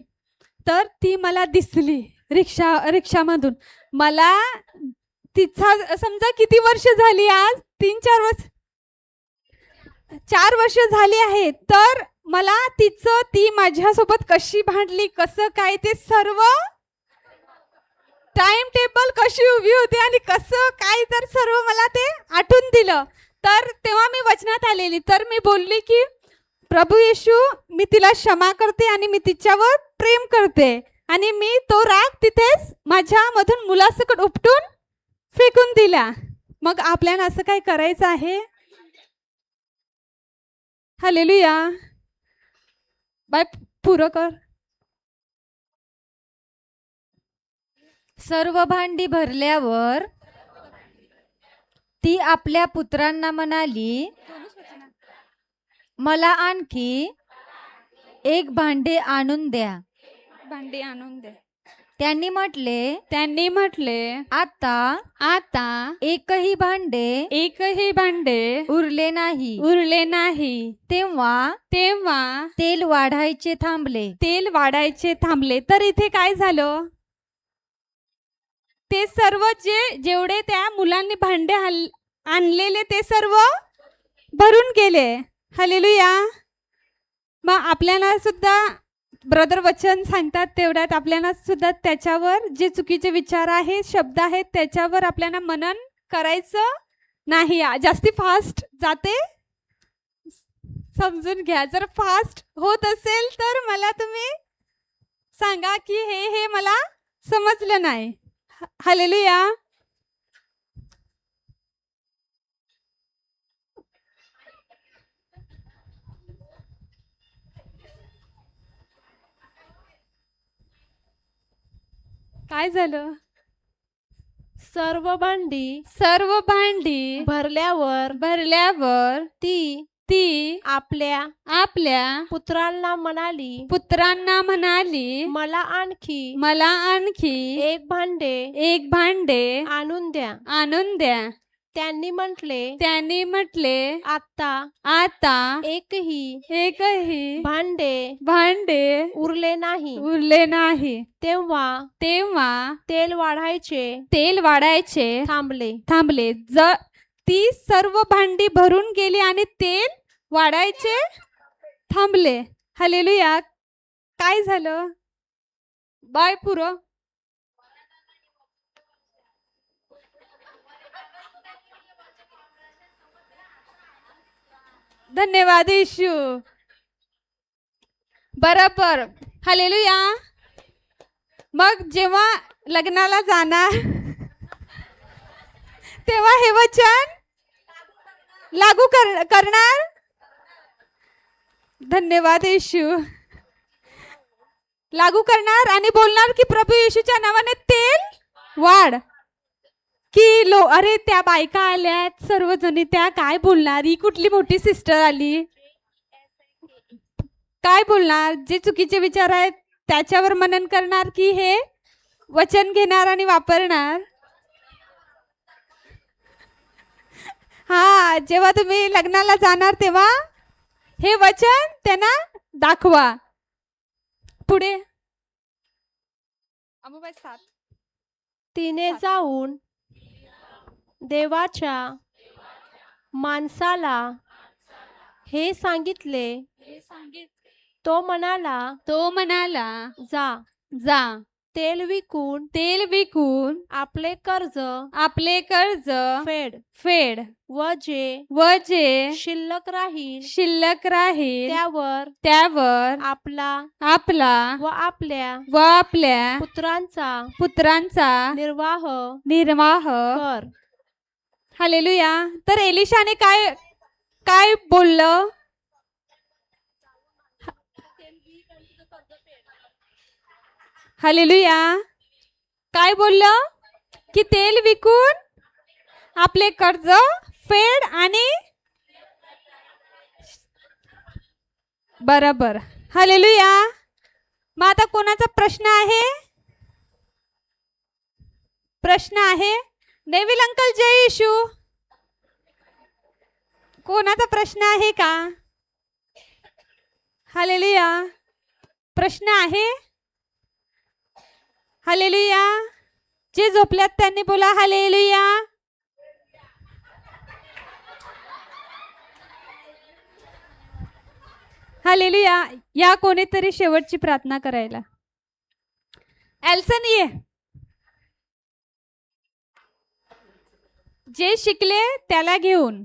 S3: तर ती मला दिसली रिक्षामधून. मला तिचा समजा किती वर्ष झाली आज 3-4 वर्ष 4 वर्ष झाली आहेत तर मला ती माझ्यासोबत कशी भांडली कसं काय ते सर्व टाइम टेबल कशी उभी होती आणि कसं काय तर सर्व मला ते आठवून दिलं. तर तेव्हा मी वचनात आलेली तर मी बोलली की प्रभू येशू मी तिला क्षमा करते आणि मी तिच्यावर प्रेम करते आणि मी तो राग तिथेच माझ्यामधून मुलासकट उपटून फेकून दिला. मग आपल्याला असं काय करायचं आहे. हालेलुया. बाय पुरं कर.
S4: सर्व भांडी भरल्यावर ती आपल्या पुत्रांना म्हणाली, मला आणखी एक भांडे आणून द्या.
S3: भांडी आणून दे.
S4: त्यांनी म्हटले, आता एकही भांडे उरले नाही. तेव्हा तेल वाढायचे थांबले.
S3: तर इथे काय झालं ते सर्व जेवढे त्या मुलांनी भांडे आणलेले ते सर्व भरून गेले. हालेलुया. मग आपल्याला सुद्धा ब्रदर वचन सांगतात तेवढ्यात आपल्याला सुद्धा त्याच्यावर जे चुकीचे विचार आहेत शब्द आहेत त्याच्यावर आपल्याला मनन करायचं नाही. जास्ती फास्ट जाते समजून घ्या. जर फास्ट होत असेल तर मला तुम्ही सांगा की हे मला समजलं नाही. हालेलुया. काय झालं.
S5: सर्व भांडी
S3: भरल्यावर ती आपल्या
S5: पुत्रांना
S3: म्हणाली
S5: मला आणखी एक भांडे आणून द्या. त्यांनी म्हटले
S3: आता
S5: एकही भांडे उरले नाही. तेव्हा तेल वाढायचे
S3: थांबले. ती सर्व भांडी भरून गेली आणि तेल वाढायचे थांबले. हालेलुया. काय झालं. बाय पुरं. धन्यवाद येशू. बरोबर. हालेलुया. मग जेव्हा लग्नाला जाणार तेव्हा हे वचन लागू करणार. धन्यवाद येशू. लागू करणार आणि बोलणार की प्रभू येशूच्या नावाने तेल वाढ. की अरे त्या बायका आल्यात सर्वजणी त्या काय बोलणार. ही कुठली मोठी सिस्टर आली काय बोलणार. जे चुकीचे विचार आहेत त्याच्यावर मनन करणार की हे वचन घेणार आणि वापरणार. हा. जेव्हा तुम्ही लग्नाला जाणार तेव्हा हे वचन त्यांना दाखवा. पुढे अमुबाई 7.
S5: तिने जाऊन देवाच्या माणसाला हे सांगितले. तो म्हणाला, जा
S3: जा
S5: तेल विकून आपले कर्ज फेड व जे शिल्लक राहील त्यावर आपला व आपल्या
S3: पुत्रांचा
S5: निर्वाह कर.
S3: हालेलुया. तर एलिशाने काय बोललं? हालेलुया. काय बोललं? की तेल विकून आपले कर्ज फेड आणि बरोबर. हालेलुया. मग आता कोणाचा प्रश्न आहे? नेविल अंकल, जय येशू. कोणाचा प्रश्न आहे का? हालेलुया. प्रश्न आहे? हालेलुया. जे झोपल्यात त्यांनी बोला हालेलुया. हालेलुया. या कोणीतरी शेवटची प्रार्थना करायला. एल्सन ये. जे शिकले त्याला घेऊन.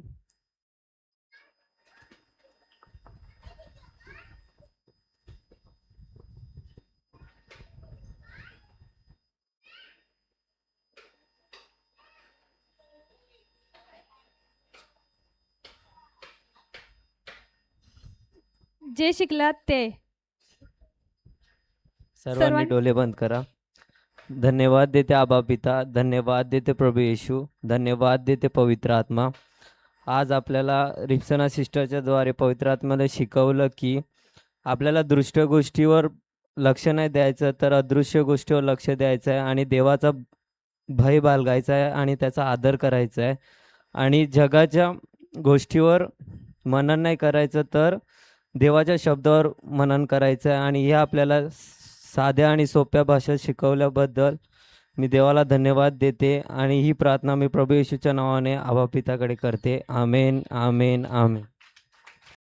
S3: जे शिकलात ते
S6: सर्वांनी डोळे बंद करा. धन्यवाद देते आबा पिता, धन्यवाद देते प्रभू येशू, धन्यवाद देते पवित्र आत्मा. आज आपल्याला रिप्सना सिस्टरच्या द्वारे पवित्र आत्म्याला शिकवलं की आपल्याला दृश्य गोष्टीवर लक्ष नाही द्यायचं, तर अदृश्य गोष्टीवर लक्ष द्यायचं आहे आणि देवाचा भय बाळगायचा आहे आणि त्याचा आदर करायचा आहे. आणि जगाच्या गोष्टीवर मनन नाही करायचं, तर देवाच्या शब्दावर मनन करायचं आहे. आणि हे आपल्याला साध्या आणि सोप्या भाषेत शिकवल्याबद्दल मी देवाला धन्यवाद देते. आणि ही प्रार्थना मी प्रभू येशूच्या नावाने आबा पिताकडे करते. आमेन, आमेन, आमेन.